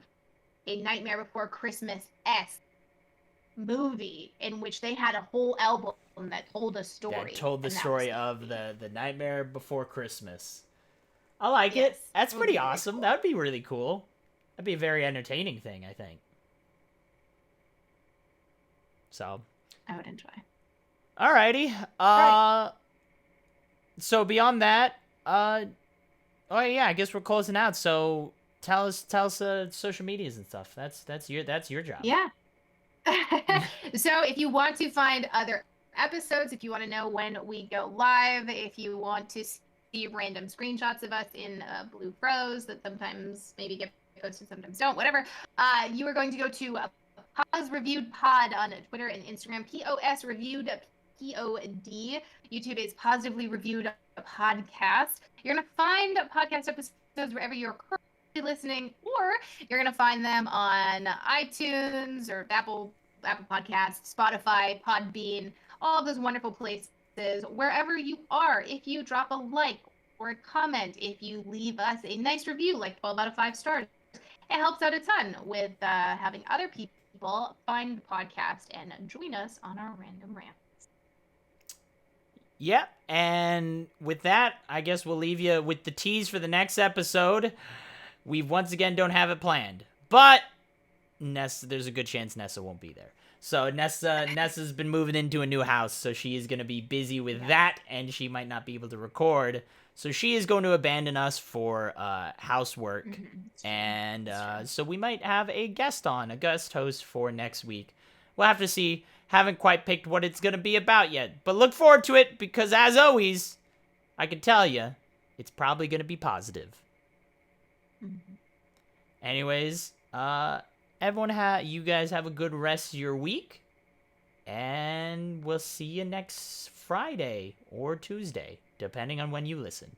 a Nightmare Before Christmas-esque movie in which they had a whole album that told a story. That told the story of the Nightmare Before Christmas. I like it. That's pretty awesome. Cool. That would be really cool. That'd be a very entertaining thing, I think. So. I would enjoy. Alrighty. Right. So beyond that, oh yeah, I guess we're closing out. So tell us social medias and stuff. That's your job. Yeah. So if you want to find other episodes, if you want to know when we go live, if you want to see random screenshots of us in blue froze that sometimes maybe get posted, sometimes don't, whatever. You are going to go to Pause Reviewed Pod on Twitter and Instagram, POS Reviewed POD. YouTube is Positively Reviewed Podcast. You're going to find podcast episodes wherever you're currently listening, or you're going to find them on iTunes or Apple Podcasts, Spotify, Podbean, all of those wonderful places. Wherever you are, if you drop a like or a comment, if you leave us a nice review, like 12 out of 5 stars, it helps out a ton with having other people find the podcast and join us on our random rant. Yep, and with that, I guess we'll leave you with the tease for the next episode. We once again don't have it planned, but there's a good chance Nessa won't be there. So Nessa's been moving into a new house, so she is going to be busy with that, and she might not be able to record. So she is going to abandon us for housework, and so we might have a guest host for next week. We'll have to see. Haven't quite picked what it's going to be about yet, but look forward to it, because as always, I can tell you, it's probably going to be positive. Anyways, you guys have a good rest of your week, and we'll see you next Friday or Tuesday, depending on when you listen.